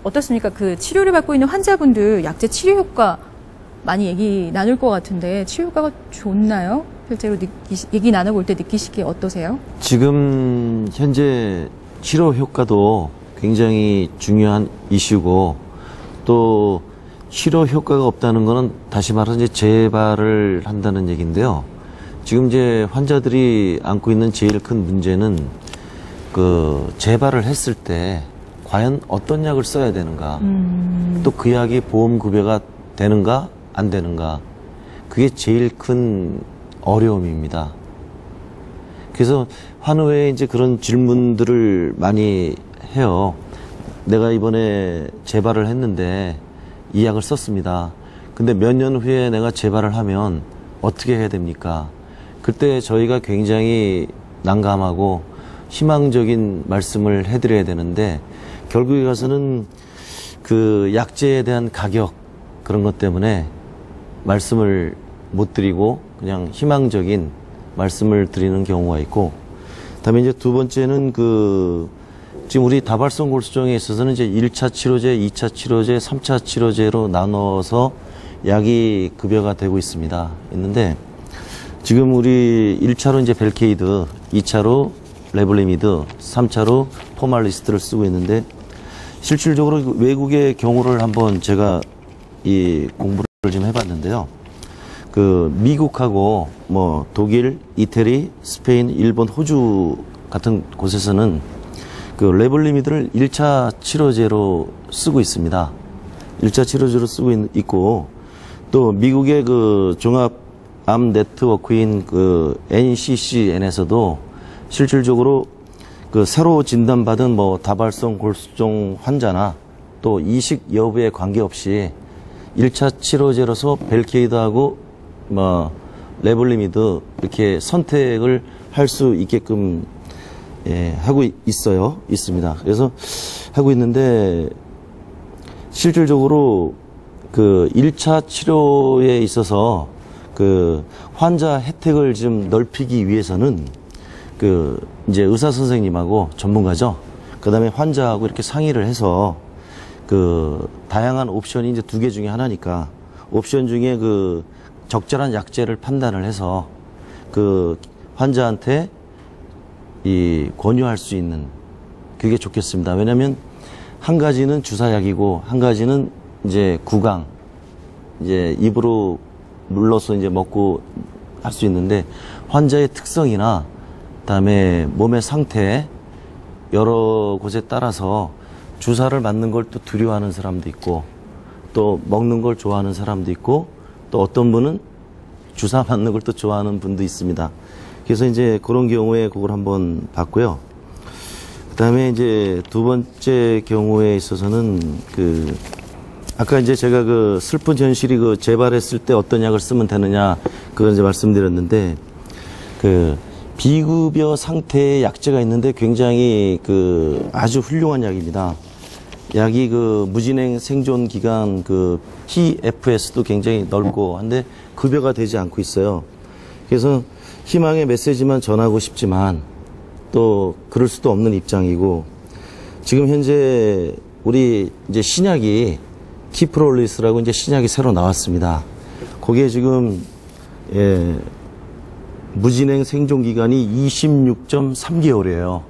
어떻습니까? 그 치료를 받고 있는 환자분들 약제 치료 효과 많이 얘기 나눌 것 같은데 치료 효과가 좋나요? 실제로 얘기 나눠볼 때 느끼시기에 어떠세요? 지금 현재 치료 효과도 굉장히 중요한 이슈고, 또 치료 효과가 없다는 거는 다시 말해서 이제 재발을 한다는 얘기인데요. 지금 이제 환자들이 안고 있는 제일 큰 문제는 그 재발을 했을 때 과연 어떤 약을 써야 되는가, 또 그 약이 보험 급여가 되는가 안 되는가, 그게 제일 큰 어려움입니다. 그래서 환우회에 이제 그런 질문들을 많이 해요. 내가 이번에 재발을 했는데 이 약을 썼습니다. 근데 몇 년 후에 내가 재발을 하면 어떻게 해야 됩니까? 그때 저희가 굉장히 난감하고 희망적인 말씀을 해드려야 되는데, 결국에 가서는 그 약제에 대한 가격, 그런 것 때문에 말씀을 못 드리고 그냥 희망적인 말씀을 드리는 경우가 있고, 그다음에 이제 두 번째는 지금 우리 다발성 골수종에 있어서는 이제 1차 치료제, 2차 치료제, 3차 치료제로 나눠서 약이 급여가 되고 있는데, 지금 우리 1차로 이제 벨케이드, 2차로 레블리미드, 3차로 포말리스트를 쓰고 있는데, 실질적으로 외국의 경우를 한번 제가 이 공부를 좀 해봤는데요. 그 미국하고 뭐 독일, 이태리, 스페인, 일본, 호주 같은 곳에서는 그 레블리미드를 1차 치료제로 쓰고 있습니다. 1차 치료제로 쓰고 있고, 또 미국의 그 종합암 네트워크인 그 NCCN에서도 실질적으로 그 새로 진단받은 뭐 다발성 골수종 환자나 또 이식 여부에 관계없이 1차 치료제로서 벨케이드하고 뭐 레블리미드 이렇게 선택을 할 수 있게끔 하고 있습니다. 그래서 하고 있는데, 실질적으로 그 1차 치료에 있어서 그 환자 혜택을 좀 넓히기 위해서는 그 이제 의사 선생님하고 전문가죠. 그 다음에 환자하고 이렇게 상의를 해서 그 다양한 옵션이 이제 2개 중에 하나니까, 옵션 중에 그 적절한 약제를 판단을 해서 그 환자한테 이 권유할 수 있는, 그게 좋겠습니다. 왜냐하면 한 가지는 주사약이고 한 가지는 이제 구강, 이제 입으로 물러서 이제 먹고 할 수 있는데, 환자의 특성이나 그다음에 몸의 상태 여러 곳에 따라서 주사를 맞는 걸 또 두려워하는 사람도 있고, 또 먹는 걸 좋아하는 사람도 있고, 또 어떤 분은 주사 맞는 걸 또 좋아하는 분도 있습니다. 그래서 이제 그런 경우에 그걸 한번 봤고요. 그다음에 이제 두 번째 경우에 있어서는 아까 이제 제가 그 슬픈 현실이 그 재발했을 때 어떤 약을 쓰면 되느냐, 그걸 이제 말씀드렸는데, 그 비급여 상태의 약제가 있는데 굉장히 아주 훌륭한 약입니다. 약이 그 무진행 생존 기간 PFS도 굉장히 넓고 한데 급여가 되지 않고 있어요. 그래서 희망의 메시지만 전하고 싶지만 또 그럴 수도 없는 입장이고, 지금 현재 우리 이제 신약이 키프롤리스라고 이제 신약이 새로 나왔습니다. 거기에 지금 무진행 생존 기간이 26.3개월이에요.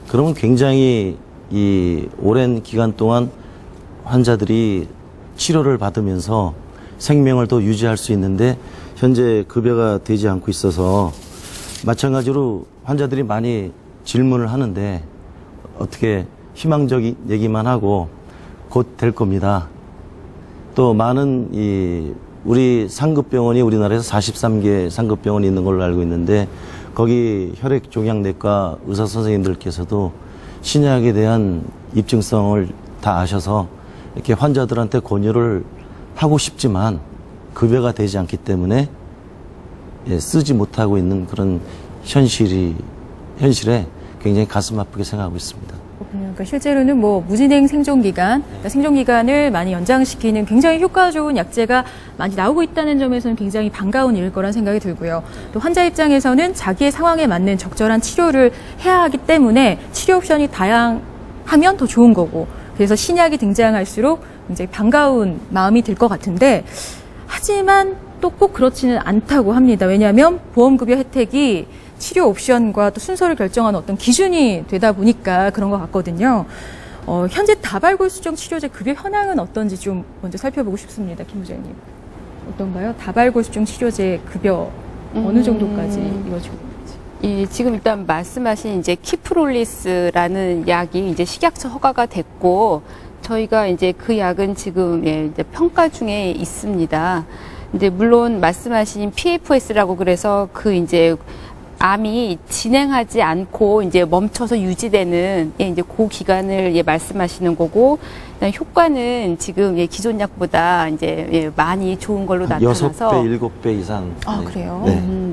그러면 굉장히 이 오랜 기간 동안 환자들이 치료를 받으면서 생명을 더 유지할 수 있는데 현재 급여가 되지 않고 있어서, 마찬가지로 환자들이 많이 질문을 하는데 어떻게 희망적인 얘기만 하고 곧 될 겁니다. 또 많은 우리 상급병원이 우리나라에서 43개 상급병원이 있는 걸로 알고 있는데, 거기 혈액종양내과 의사 선생님들께서도 신약에 대한 입증성을 다 아셔서 이렇게 환자들한테 권유를 하고 싶지만 급여가 되지 않기 때문에 쓰지 못하고 있는 그런 현실에 굉장히 가슴 아프게 생각하고 있습니다. 그러니까 실제로는 뭐 무진행 생존기간, 그러니까 생존기간을 많이 연장시키는 굉장히 효과 좋은 약제가 많이 나오고 있다는 점에서는 굉장히 반가운 일일 거란 생각이 들고요. 또 환자 입장에서는 자기의 상황에 맞는 적절한 치료를 해야 하기 때문에 치료 옵션이 다양하면 더 좋은 거고, 그래서 신약이 등장할수록 굉장히 반가운 마음이 들 것 같은데, 하지만 또 꼭 그렇지는 않다고 합니다. 왜냐하면 보험급여 혜택이 치료 옵션과 또 순서를 결정하는 어떤 기준이 되다 보니까 그런 것 같거든요. 현재 다발골수정 치료제 급여 현황은 어떤지 좀 먼저 살펴보고 싶습니다. 김 부장님. 어떤가요? 다발골수정 치료제 급여 어느 정도까지 이루어지고 있는지. 예, 지금 일단 말씀하신 이제 키프롤리스라는 약이 이제 식약처 허가가 됐고, 저희가 이제 그 약은 지금 이제 평가 중에 있습니다. 이제 물론 말씀하신 PFS라고 그래서 그 이제 암이 진행하지 않고 이제 멈춰서 유지되는 이제 그 기간을 말씀하시는 거고, 효과는 지금 기존 약보다 이제 많이 좋은 걸로 나타나서 6배, 7배 이상. 아, 그래요?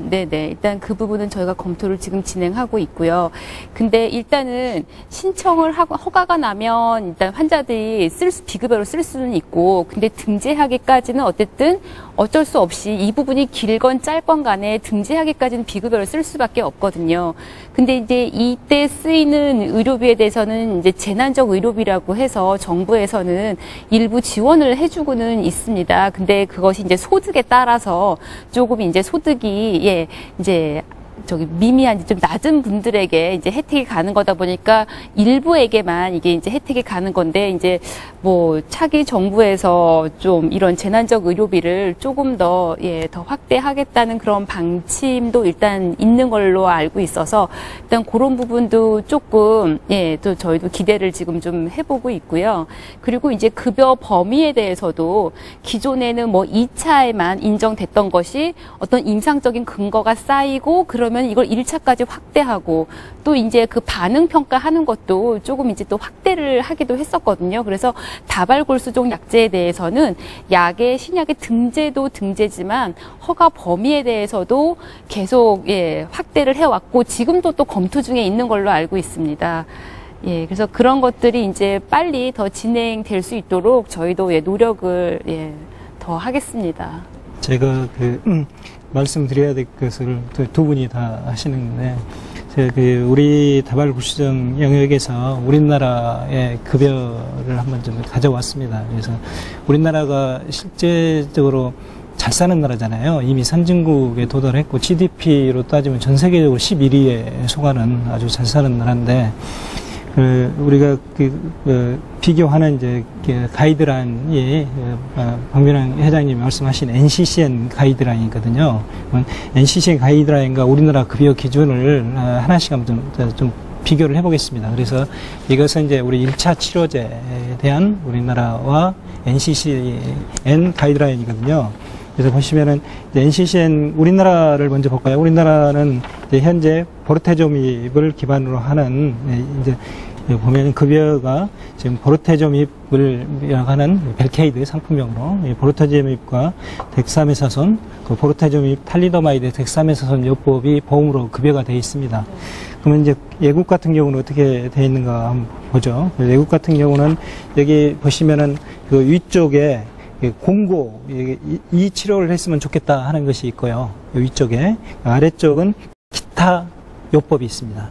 네네. 일단 그 부분은 저희가 검토를 지금 진행하고 있고요. 근데 일단은 신청을 하고 허가가 나면 일단 환자들이 비급여로 쓸 수는 있고, 근데 등재하기까지는 어쨌든 어쩔 수 없이 이 부분이 길건 짧건 간에 등재하기까지는 비급여로 쓸 수밖에 없거든요. 근데 이제 이때 쓰이는 의료비에 대해서는 이제 재난적 의료비라고 해서 정부에서는 일부 지원을 해주고는 있습니다. 근데 그것이 이제 소득에 따라서 조금 이제 소득이 이제 미미한 좀 낮은 분들에게 이제 혜택이 가는 거다 보니까 일부에게만 이게 이제 혜택이 가는 건데, 이제 뭐 차기 정부에서 좀 이런 재난적 의료비를 조금 더 확대하겠다는 그런 방침도 일단 있는 걸로 알고 있어서, 일단 그런 부분도 조금 또 저희도 기대를 지금 좀 해보고 있고요. 그리고 이제 급여 범위에 대해서도 기존에는 뭐 2차에만 인정됐던 것이 어떤 임상적인 근거가 쌓이고 그러면 이걸 1차까지 확대하고, 또 이제 그 반응 평가하는 것도 조금 이제 또 확대를 하기도 했었거든요. 그래서 다발골수종 약제에 대해서는 신약의 등재도 등재지만 허가 범위에 대해서도 계속 확대를 해왔고, 지금도 또 검토 중에 있는 걸로 알고 있습니다. 그래서 그런 것들이 이제 빨리 더 진행될 수 있도록 저희도 노력을 더 하겠습니다. 제가 말씀드려야 될 것을 두 분이 다 하시는데, 제가 우리 다발골수정 영역에서 우리나라의 급여를 한번 좀 가져왔습니다. 그래서 우리나라가 실제적으로 잘 사는 나라잖아요. 이미 선진국에 도달했고 GDP로 따지면 전 세계적으로 11위에 속하는 아주 잘 사는 나라인데, 우리가 비교하는 이제 가이드라인이 박민환 회장님이 말씀하신 NCCN 가이드라인이거든요. NCCN 가이드라인과 우리나라 급여 기준을 하나씩 한번 좀 비교를 해보겠습니다. 그래서 이것은 이제 우리 1차 치료제에 대한 우리나라와 NCCN 가이드라인이거든요. 그래서 보시면은 NCCN 우리나라를 먼저 볼까요? 우리나라는 이제 현재 보르테조밉을 기반으로 하는 이제 보면 급여가 지금 보르테조밉을 하는 벨케이드 상품명으로 보르테조밉과 덱사메사손, 그 보르테조밉 탈리도마이드 덱사메사손 요법이 보험으로 급여가 되어 있습니다. 그러면 이제 외국 같은 경우는 어떻게 되어 있는가 한번 보죠. 외국 같은 경우는 여기 보시면은 그 위쪽에 공고, 이 치료를 했으면 좋겠다 하는 것이 있고요. 위쪽에. 아래쪽은 기타 요법이 있습니다.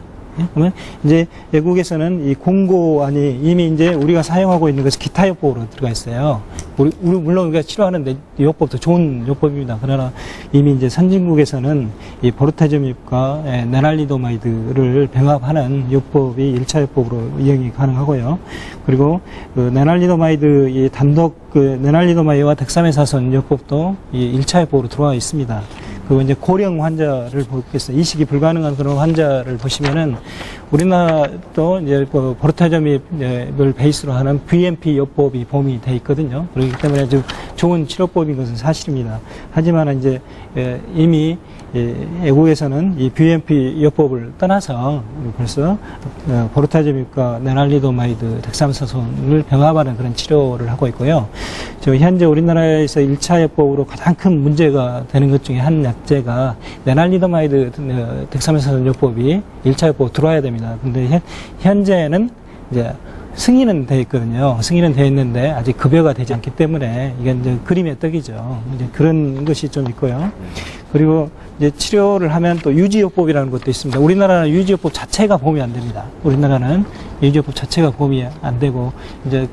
그러면 이제 외국에서는 이 공고안이 이미 이제 우리가 사용하고 있는 것이 기타 요법으로 들어가 있어요. 물론 우리가 치료하는 요법도 좋은 요법입니다. 그러나 이미 이제 선진국에서는 이 보르테조밉과 네날리도마이드를 병합하는 요법이 1차 요법으로 이용이 가능하고요. 그리고 그 네날리도마이드 이 단독 네날리도마이드와 덱사메사손 요법도 이 1차 요법으로 들어와 있습니다. 그리고 이제 고령 환자를 보겠어요. 이식이 불가능한 그런 환자를 보시면은 우리나라도 이제 보르테조밉을 베이스로 하는 VMP 요법이 보험이 돼 있거든요. 그렇기 때문에 아주 좋은 치료법인 것은 사실입니다. 하지만 이제 이미 애국에서는 이 BMP 요법을 떠나서 벌써 보르타제믹과 네날리도마이드, 덱사메사손을 병합하는 그런 치료를 하고 있고요. 현재 우리나라에서 1차 요법으로 가장 큰 문제가 되는 것 중에 한 약제가 네날리도마이드, 덱사메사손 요법이 1차 요법으로 들어와야 됩니다. 근데 현재는 이제 승인은 돼 있거든요. 승인은 돼 있는데 아직 급여가 되지 않기 때문에 이게 이제 그림의 떡이죠. 이제 그런 것이 좀 있고요. 그리고 이제 치료를 하면 또 유지요법이라는 것도 있습니다. 우리나라는 유지요법 자체가 보험이 안 됩니다. 우리나라는 유지요법 자체가 보험이 안 되고 이제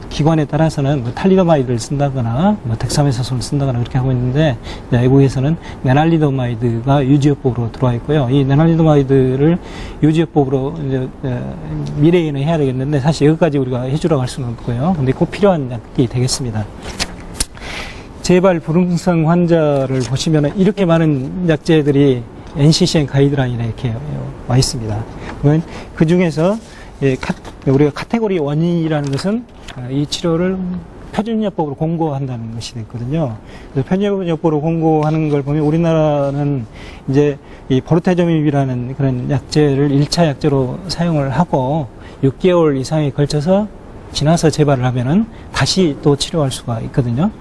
기관에 따라서는 뭐 탈리도마이드를 쓴다거나 뭐 덱사메사손을 쓴다거나 그렇게 하고 있는데 외국에서는 네날리도마이드가 유지요법으로 들어와 있고요. 이 네날리도마이드를 유지요법으로 이제 미래에는 해야 되겠는데 사실 여기까지 우리가 해주라고 할 수는 없고요. 근데 꼭 필요한 약이 되겠습니다. 재발 불응성 환자를 보시면 이렇게 많은 약제들이 NCCN 가이드라인에 이렇게 와 있습니다. 그러면 그 중에서 우리가 카테고리 1이라는 것은 이 치료를 표준요법으로 공고한다는 것이 있거든요. 그래서 표준요법으로 공고하는 걸 보면 우리나라는 이제 이 보르타제믹이라는 그런 약제를 1차 약제로 사용을 하고 6개월 이상에 걸쳐서 지나서 재발을 하면은 다시 또 치료할 수가 있거든요.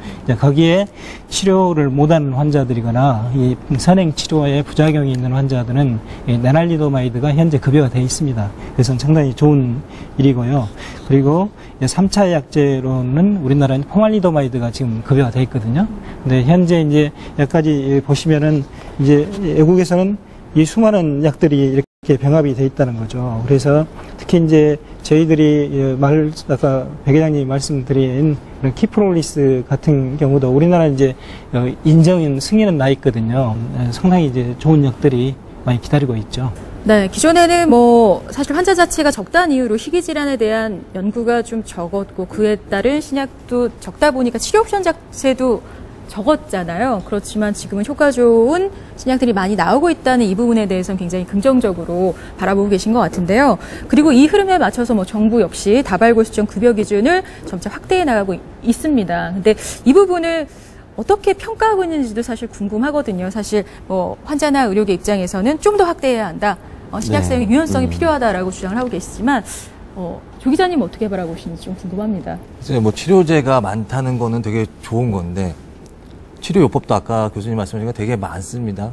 거기에 치료를 못하는 환자들이거나 이 선행 치료에 부작용이 있는 환자들은 이 네날리도마이드가 현재 급여가 되어 있습니다. 그래서 상당히 좋은 일이고요. 그리고 3차 약제로는 우리나라는 포말리도마이드가 지금 급여가 되어 있거든요. 근데 현재 이제 여기까지 보시면은 이제 외국에서는 이 수많은 약들이 이렇게 병합이 되어 있다는 거죠. 그래서 특히 이제 저희들이 아까 백 회장님이 말씀드린 그런 키프롤리스 같은 경우도 우리나라 이제 인정인 승인은 나 있거든요. 상당히 이제 좋은 약들이 많이 기다리고 있죠. 네, 기존에는 뭐 사실 환자 자체가 적다는 이유로 희귀 질환에 대한 연구가 좀 적었고 그에 따른 신약도 적다 보니까 치료 옵션 자체도 적었잖아요. 그렇지만 지금은 효과 좋은 신약들이 많이 나오고 있다는 이 부분에 대해서는 굉장히 긍정적으로 바라보고 계신 것 같은데요. 그리고 이 흐름에 맞춰서 뭐 정부 역시 다발골수증 급여 기준을 점차 확대해 나가고 있습니다. 근데 이 부분을 어떻게 평가하고 있는지도 사실 궁금하거든요. 사실 뭐 환자나 의료계 입장에서는 좀 더 확대해야 한다. 신약 사용의 유연성이 필요하다라고 주장을 하고 계시지만 조 기자님 어떻게 바라보시는지 좀 궁금합니다. 이제 뭐 치료제가 많다는 거는 되게 좋은 건데 치료요법도 아까 교수님 말씀하신 거 되게 많습니다.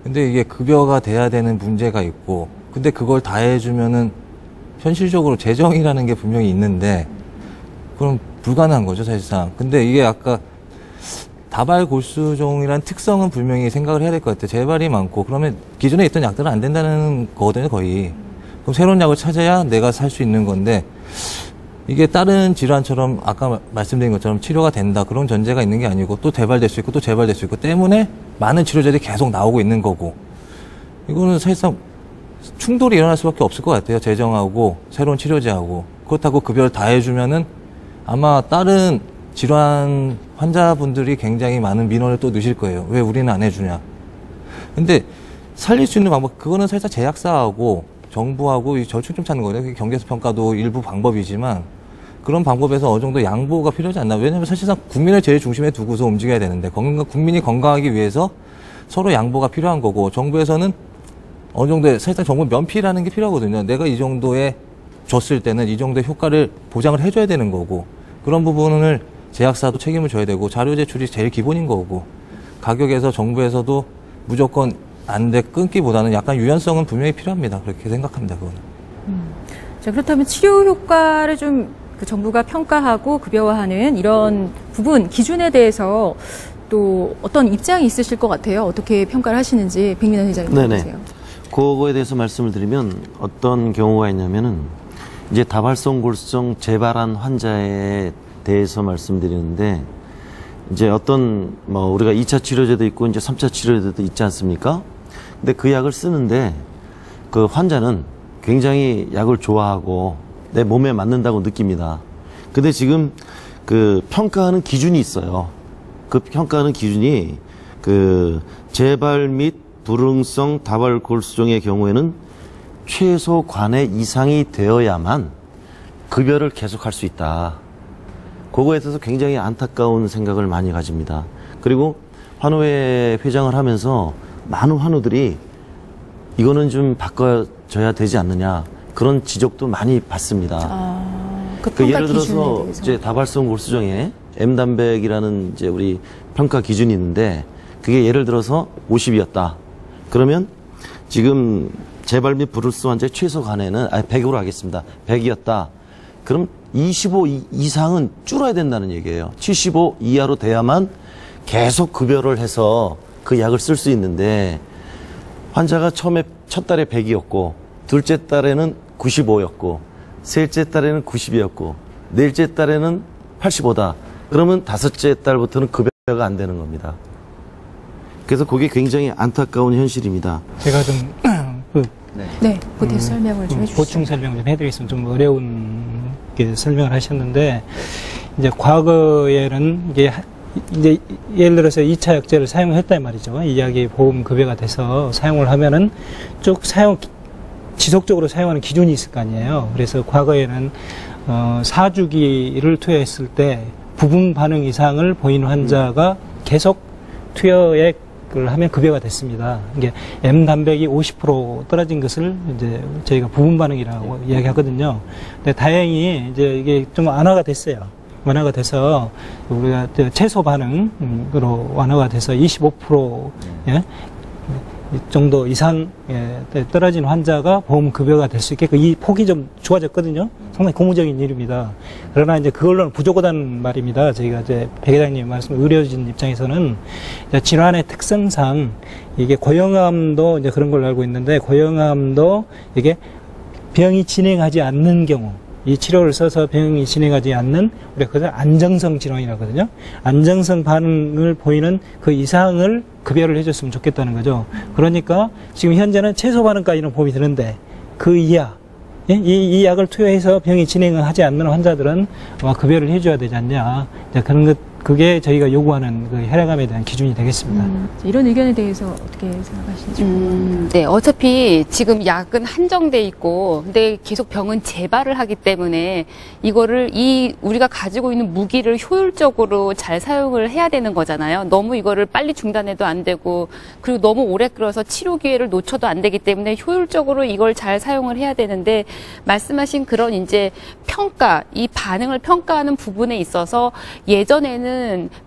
근데 이게 급여가 돼야 되는 문제가 있고, 근데 그걸 다 해주면은 현실적으로 재정이라는 게 분명히 있는데, 그럼 불가능한 거죠, 사실상. 근데 이게 아까 다발골수종이란 특성은 분명히 생각을 해야 될 것 같아요. 재발이 많고, 그러면 기존에 있던 약들은 안 된다는 거거든요, 거의. 그럼 새로운 약을 찾아야 내가 살 수 있는 건데, 이게 다른 질환처럼 아까 말씀드린 것처럼 치료가 된다 그런 전제가 있는 게 아니고 또 재발될 수 있고 또 재발될 수 있고 때문에 많은 치료제들이 계속 나오고 있는 거고 이거는 사실상 충돌이 일어날 수밖에 없을 것 같아요. 재정하고 새로운 치료제하고 그렇다고 급여를 다 해주면은 아마 다른 질환 환자분들이 굉장히 많은 민원을 또 넣으실 거예요. 왜 우리는 안 해주냐. 근데 살릴 수 있는 방법 그거는 살짝 제약사하고 정부하고 이 절충점 찾는 거예요. 경계에서 평가도 일부 방법이지만 그런 방법에서 어느 정도 양보가 필요하지 않나. 왜냐하면 사실상 국민을 제일 중심에 두고서 움직여야 되는데 국민이 건강하기 위해서 서로 양보가 필요한 거고 정부에서는 어느 정도의 사실상 정부 면피라는 게 필요하거든요. 내가 이 정도에 줬을 때는 이 정도의 효과를 보장을 해줘야 되는 거고 그런 부분을 제약사도 책임을 져야 되고 자료 제출이 제일 기본인 거고 가격에서 정부에서도 무조건 안 돼 끊기보다는 약간 유연성은 분명히 필요합니다. 그렇게 생각합니다. 그거는. 자, 그렇다면 치료 효과를 좀 그 정부가 평가하고 급여화하는 이런 부분 기준에 대해서 또 어떤 입장이 있으실 것 같아요. 어떻게 평가를 하시는지 백민환 회장님 보세요. 그거에 대해서 말씀을 드리면 어떤 경우가 있냐면은 이제 다발성 골수증 재발한 환자에 대해서 말씀드리는데 이제 어떤 뭐 우리가 2차 치료제도 있고 이제 3차 치료제도 있지 않습니까? 근데 그 약을 쓰는데 그 환자는 굉장히 약을 좋아하고 내 몸에 맞는다고 느낍니다. 근데 지금 그 평가하는 기준이 있어요. 그 평가하는 기준이 그 재발 및 불응성 다발골수증의 경우에는 최소 관해 이상이 되어야만 급여를 계속할 수 있다. 그거에 대해서 굉장히 안타까운 생각을 많이 가집니다. 그리고 환우회 회장을 하면서 많은 환우들이 이거는 좀 바꿔줘야 되지 않느냐 그런 지적도 많이 받습니다. 그 예를 들어서 이제 다발성 골수정에 M단백이라는 이제 우리 평가 기준이 있는데 그게 예를 들어서 50이었다. 그러면 지금 재발 및 브루스 환자의 최소 간에는 100으로 하겠습니다. 100이었다. 그럼 25 이상은 줄어야 된다는 얘기예요. 75 이하로 돼야만 계속 급여를 해서 그 약을 쓸 수 있는데 환자가 처음에 첫 달에 100이었고 둘째 달에는 95였고 셋째 달에는 90이었고 넷째 달에는 85다. 그러면 다섯째 달부터는 급여가 안 되는 겁니다. 그래서 그게 굉장히 안타까운 현실입니다. 제가 좀 그 설명을 좀 해주시죠. 보충 설명 좀 해드리겠습니다. 좀 어려운 게 설명을 하셨는데 이제 과거에는 이제 예를 들어서 2차 약제를 사용했단 말이죠. 이 약이 보험 급여가 돼서 사용을 하면은 쭉 지속적으로 사용하는 기준이 있을 거 아니에요. 그래서 과거에는 4주기를 투여했을 때 부분 반응 이상을 보이는 환자가 계속 투여액을 하면 급여가 됐습니다. 이게 M 단백이 50% 떨어진 것을 이제 저희가 부분 반응이라고 이야기하거든요. 근데 다행히 이제 이게 좀 완화가 됐어요. 완화가 돼서 우리가 최소 반응으로 완화가 돼서 25% 정도 이상 떨어진 환자가 보험 급여가 될 수 있게끔 이 폭이 좀 좋아졌거든요. 상당히 고무적인 일입니다. 그러나 이제 그걸로는 부족하다는 말입니다. 저희가 이제 백 회장님 말씀 의료진 입장에서는 질환의 특성상 이게 고형암도 이제 그런 걸로 알고 있는데 고형암도 이게 병이 진행하지 않는 경우 이 치료를 써서 병이 진행하지 않는 우리가 그것을 안정성 질환이라고 하거든요. 안정성 반응을 보이는 그 이상을 급여를 해줬으면 좋겠다는 거죠. 그러니까 지금 현재는 최소 반응까지는 보험이 드는데 그 이하 이 약을 투여해서 병이 진행을 하지 않는 환자들은 아마 급여를 해줘야 되지 않냐. 그런 것 그게 저희가 요구하는 그 혈액암에 대한 기준이 되겠습니다. 이런 의견에 대해서 어떻게 생각하시는지? 네, 어차피 지금 약은 한정돼 있고, 근데 계속 병은 재발을 하기 때문에 이거를 우리가 가지고 있는 무기를 효율적으로 잘 사용을 해야 되는 거잖아요. 너무 이거를 빨리 중단해도 안 되고, 그리고 너무 오래 끌어서 치료 기회를 놓쳐도 안 되기 때문에 효율적으로 이걸 잘 사용을 해야 되는데, 말씀하신 그런 이제 평가, 이 반응을 평가하는 부분에 있어서 예전에는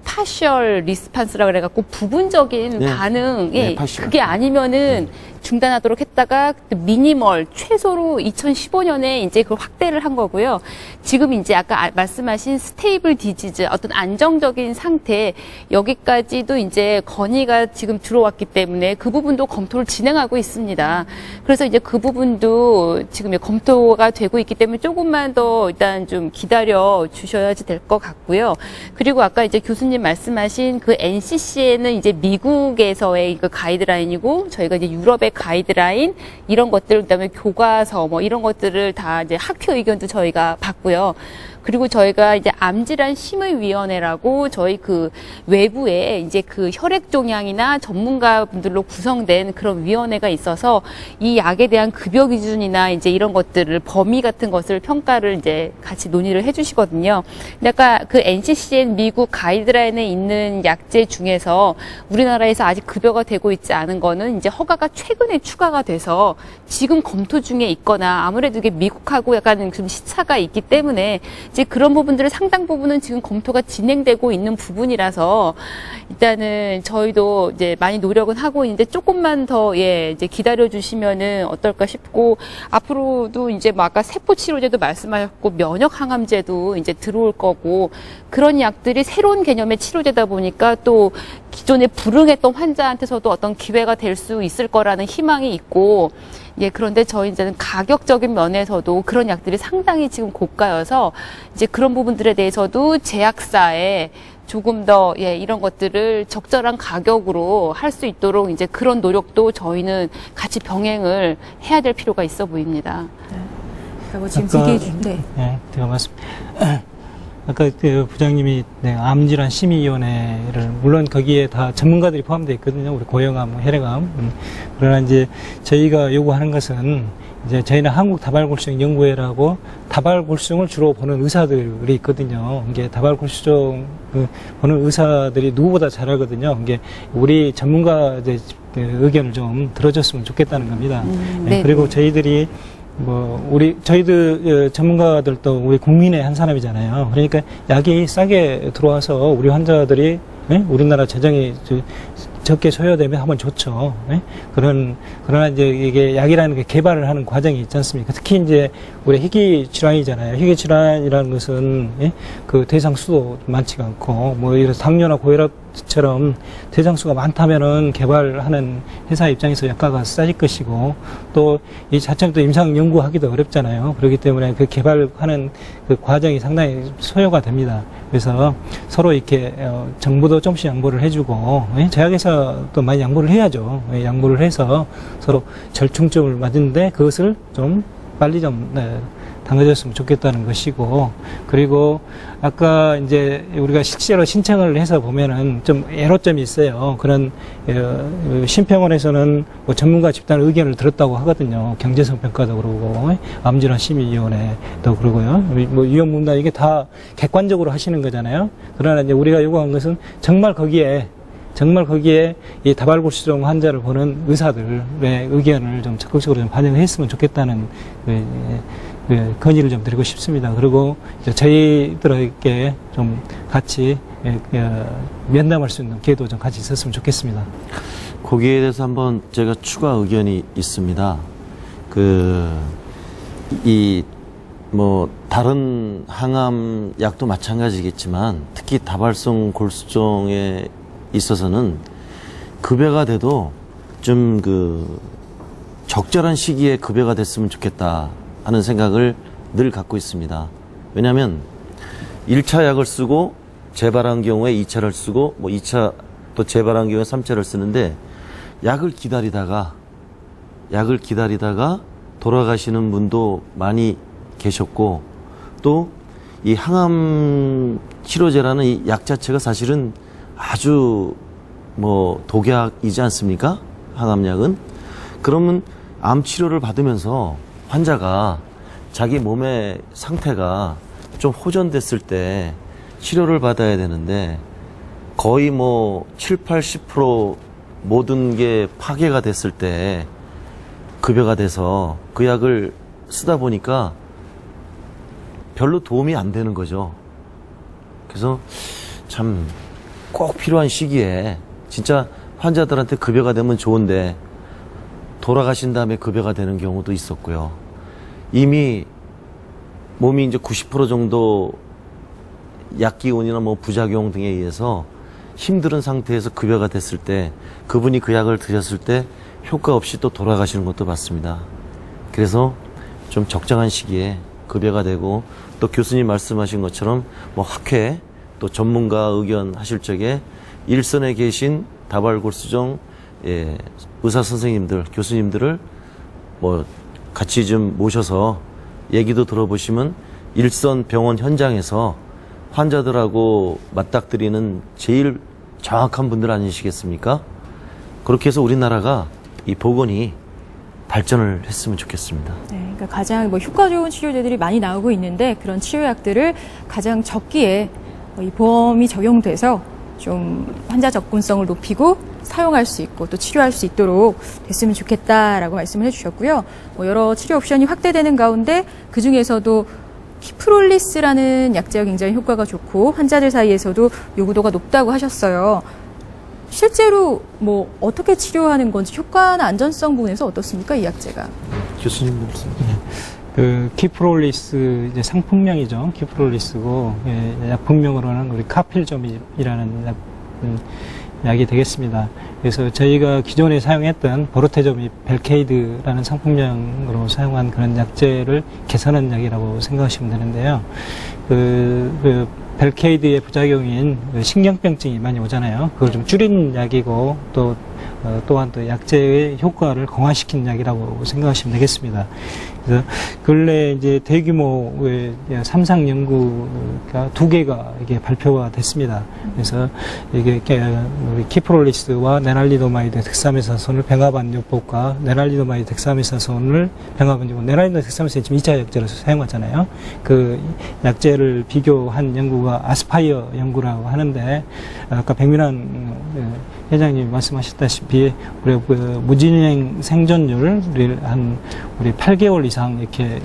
파셜 리스판스라고 그래갖고 부분적인 반응이 그게 아니면은 중단하도록 했다가 미니멀 최소로 2015년에 이제 그걸 확대를 한 거고요. 지금 이제 아까 말씀하신 스테이블 디지즈 어떤 안정적인 상태 여기까지도 이제 건의가 지금 들어왔기 때문에 그 부분도 검토를 진행하고 있습니다. 그래서 이제 그 부분도 지금 검토가 되고 있기 때문에 조금만 더 일단 좀 기다려 주셔야지 될 것 같고요. 그리고 아까 이제 교수님 말씀하신 그 NCC에는 이제 미국에서의 그 가이드라인이고 저희가 이제 유럽의 가이드라인 이런 것들 그다음에 교과서 뭐 이런 것들을 다 이제 학회 의견도 저희가 받고요. 그리고 저희가 이제 암질환 심의위원회라고 저희 그 외부에 이제 그 혈액종양이나 전문가분들로 구성된 그런 위원회가 있어서 이 약에 대한 급여 기준이나 이제 이런 것들을 범위 같은 것을 평가를 이제 같이 논의를 해주시거든요. 근데 아까 그 NCCN 미국 가이드라인에 있는 약제 중에서 우리나라에서 아직 급여가 되고 있지 않은 거는 이제 허가가 최근에 추가가 돼서 지금 검토 중에 있거나 아무래도 이게 미국하고 약간 좀 시차가 있기 때문에 이제 그런 부분들을 상당 부분은 지금 검토가 진행되고 있는 부분이라서 일단은 저희도 이제 많이 노력은 하고 있는데 조금만 더 이제 기다려 주시면은 어떨까 싶고 앞으로도 이제 뭐 아까 세포 치료제도 말씀하셨고 면역 항암제도 이제 들어올 거고 그런 약들이 새로운 개념의 치료제다 보니까 또 기존에 불응했던 환자한테서도 어떤 기회가 될 수 있을 거라는 희망이 있고 그런데 저희 이제는 가격적인 면에서도 그런 약들이 상당히 지금 고가여서 이제 그런 부분들에 대해서도 제약사에 조금 더 이런 것들을 적절한 가격으로 할 수 있도록 이제 그런 노력도 저희는 같이 병행을 해야 될 필요가 있어 보입니다. 그리고 지금 되게 제가 아까 그 부장님이 암질환 심의위원회를 물론 거기에 다 전문가들이 포함되어 있거든요. 우리 고형암, 혈액암. 그러나 이제 저희가 요구하는 것은 이제 저희는 한국다발골수증 연구회라고 다발골수증을 주로 보는 의사들이 있거든요. 이게 다발골수증 보는 의사들이 누구보다 잘 알거든요. 이게 우리 전문가 의견을 좀 들어줬으면 좋겠다는 겁니다. 네. 그리고 저희들이 저희들 전문가들도 우리 국민의 한 사람이잖아요. 그러니까 약이 싸게 들어와서 우리 환자들이 우리나라 재정이 적게 소요되면 하면 좋죠. 그러나 이제 이게 약이라는 게 개발을 하는 과정이 있지 않습니까? 특히 이제 우리 희귀 질환이잖아요. 희귀 질환이라는 것은 그 대상 수도 많지가 않고 뭐 이런 당뇨나 고혈압처럼 대상 수가 많다면은 개발하는 회사 입장에서 약가가 싸질 것이고 또 이 자체는 또 임상 연구하기도 어렵잖아요. 그렇기 때문에 그 개발하는 그 과정이 상당히 소요가 됩니다. 그래서 서로 이렇게 정부도 조금씩 양보를 해주고 제약회사도 많이 양보를 해야죠. 양보를 해서 서로 절충점을 맞는데 그것을 좀 빨리 좀 당겨졌으면 좋겠다는 것이고, 그리고 아까 이제 우리가 실제로 신청을 해서 보면은 좀 애로점이 있어요. 그런 심평원에서는 뭐 전문가 집단 의견을 들었다고 하거든요. 경제성 평가도 그러고 암질환 심의위원회도 그러고요. 뭐 위험분단 이게 다 객관적으로 하시는 거잖아요. 그러나 이제 우리가 요구한 것은 정말 거기에 이 다발골수증 환자를 보는 의사들의 의견을 좀 적극적으로 좀 반영했으면 좋겠다는 건의를 좀 드리고 싶습니다. 그리고 이제 저희들에게 좀 같이 면담할 수 있는 기회도 좀 같이 있었으면 좋겠습니다. 거기에 대해서 한번 제가 추가 의견이 있습니다. 다른 항암 약도 마찬가지겠지만 특히 다발성 골수증에 있어서는 급여가 돼도 좀 적절한 시기에 급여가 됐으면 좋겠다 하는 생각을 늘 갖고 있습니다. 왜냐하면 1차 약을 쓰고 재발한 경우에 2차를 쓰고 2차 또 재발한 경우에 3차를 쓰는데 약을 기다리다가 돌아가시는 분도 많이 계셨고 또 이 항암 치료제라는 이 약 자체가 사실은 아주 독약이지 않습니까? 항암약은. 그러면 암 치료를 받으면서 환자가 자기 몸의 상태가 좀 호전됐을 때 치료를 받아야 되는데 거의 7, 80% 모든 게 파괴가 됐을 때 급여가 돼서 그 약을 쓰다 보니까 별로 도움이 안 되는 거죠. 그래서 참 꼭 필요한 시기에 진짜 환자들한테 급여가 되면 좋은데 돌아가신 다음에 급여가 되는 경우도 있었고요. 이미 몸이 이제 90% 정도 약기운이나 부작용 등에 의해서 힘든 상태에서 급여가 됐을 때 그분이 그 약을 드셨을 때 효과 없이 또 돌아가시는 것도 봤습니다. 그래서 좀 적정한 시기에 급여가 되고 또 교수님 말씀하신 것처럼 학회 또 전문가 의견 하실 적에 일선에 계신 다발골수증 의사 선생님들, 교수님들을 같이 좀 모셔서 얘기도 들어보시면 일선 병원 현장에서 환자들하고 맞닥뜨리는 제일 정확한 분들 아니시겠습니까? 그렇게 해서 우리나라가 이 보건이 발전을 했으면 좋겠습니다. 네, 그러니까 가장 효과 좋은 치료제들이 많이 나오고 있는데 그런 치료약들을 가장 적기에 이 보험이 적용돼서 좀 환자 접근성을 높이고 사용할 수 있고 또 치료할 수 있도록 됐으면 좋겠다라고 말씀을 해주셨고요. 여러 치료 옵션이 확대되는 가운데 그 중에서도 키프롤리스라는 약제가 굉장히 효과가 좋고 환자들 사이에서도 요구도가 높다고 하셨어요. 실제로 어떻게 치료하는 건지 효과나 안전성 부분에서 어떻습니까, 이 약제가? 교수님 말씀. 키프롤리스 이제 상품명이죠. 키프롤리스고 약품명으로는 우리 카필점이라는 약이 되겠습니다. 그래서 저희가 기존에 사용했던 보르테조미 벨케이드라는 상품명으로 사용한 그런 약제를 개선한 약이라고 생각하시면 되는데요. 벨케이드의 부작용인 신경병증이 많이 오잖아요. 그걸 좀 줄인 약이고 또한 또 약제의 효과를 강화시킨 약이라고 생각하시면 되겠습니다. 그래서 근래 이제 대규모의 삼상 연구가 2개가 이게 발표가 됐습니다. 그래서 이게 우리 키프롤리스와 네랄리도마이드 덱사메사손을 병합한 요법과 네랄리도마이드 덱사메사손을 병합한 요법, 네랄리도마이드 덱사메사손이 지금 2차 약제로 사용하잖아요. 그 약제를 비교한 연구가 아스파이어 연구라고 하는데, 아까 백민환 회장님이 말씀하셨다시피 우리 무진행 생존율을 한 우리 8개월 이상 이렇게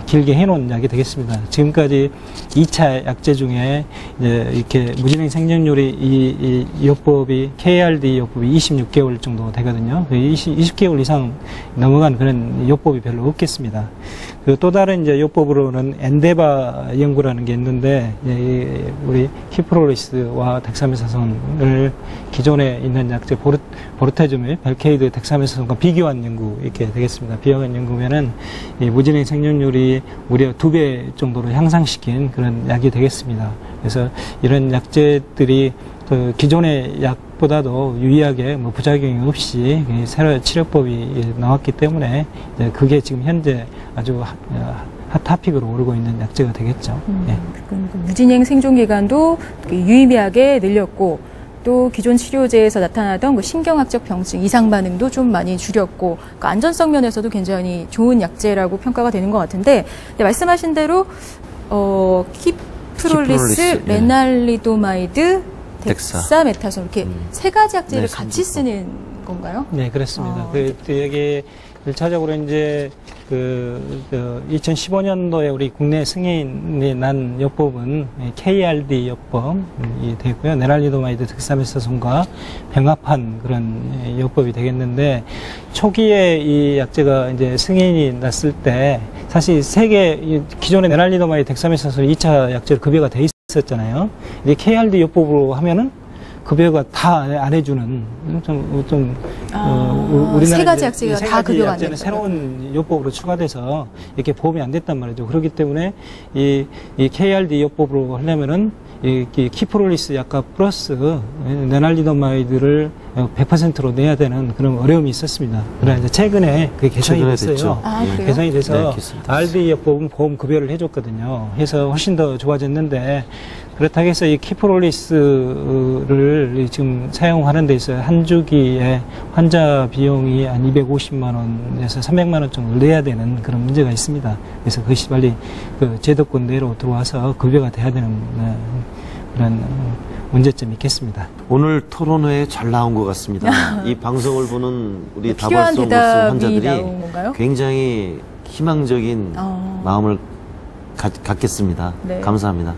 길게 해놓은 약이 되겠습니다. 지금까지 2차 약제 중에 이제 이렇게 무진행 생존율이 이 요법이 KRD 요법이 26개월 정도 되거든요. 20개월 이상 넘어간 그런 요법이 별로 없겠습니다. 그 또 다른 이제 요법으로는 엔데바 연구라는 게 있는데, 우리 키프롤리스와 덱사메사손을 기존에 있는 약제 보르테즈밀, 벨케이드, 덱사메사손과 비교한 연구 이렇게 되겠습니다. 비교한 연구면은 이 무진행 생존율이 무려 2배 정도로 향상시킨 그런 약이 되겠습니다. 그래서 이런 약제들이 그 기존의 약보다도 유의하게 뭐 부작용이 없이 새로 치료법이 나왔기 때문에 이제 그게 지금 현재 아주 핫토픽으로 오르고 있는 약제가 되겠죠. 예. 무진행 생존 기간도 유의미하게 늘렸고, 또 기존 치료제에서 나타나던 그 신경학적 병증 이상 반응도 좀 많이 줄였고, 그 안전성 면에서도 굉장히 좋은 약제라고 평가가 되는 것 같은데, 네, 말씀하신 대로 키프롤리스, 레날리도마이드, 덱사메타손 이렇게 세 가지 약제를 같이 쓰는 건가요? 네, 그렇습니다. 여기 1차적으로 이제 2015년도에 우리 국내 승인이 난 요법은 KRD 요법이 되고요. 네랄리도마이드 덱사메타손과 병합한 그런 요법이 되겠는데, 초기에 이 약제가 이제 승인이 났을 때 사실 기존의 네랄리도마이드 덱사메타손 2차 약제로 급여가 돼 있었잖아요. 이제 KRD 요법으로 하면은 급여가 다 안 해주는 우리나라 세 가지 약제가 다 급여가 안 되는 새로운 요법으로 추가돼서 이렇게 보험이 안 됐단 말이죠. 그렇기 때문에 이 KRD 요법으로 하려면은 이 키프롤리스 약과 플러스 네랄리도마이드를 100%로 내야 되는 그런 어려움이 있었습니다. 그러나 이제 최근에 그게 개선이 됐어요. 개선이 돼서 RD 요법은 보험 급여를 해줬거든요. 해서 훨씬 더 좋아졌는데, 그렇다고 해서 이 키프롤리스를 지금 사용하는 데 있어서 한 주기에 환자 비용이 한 250만 원에서 300만 원 정도 내야 되는 그런 문제가 있습니다. 그래서 그것이 빨리 그 제도권 내로 들어와서 급여가 돼야 되는 그런 문제점이 있겠습니다. 오늘 토론회에 잘 나온 것 같습니다. 이 방송을 보는 우리 필요한 다발성 대답이 환자들이 나온 건가요? 굉장히 희망적인 마음을 갖겠습니다. 네. 감사합니다.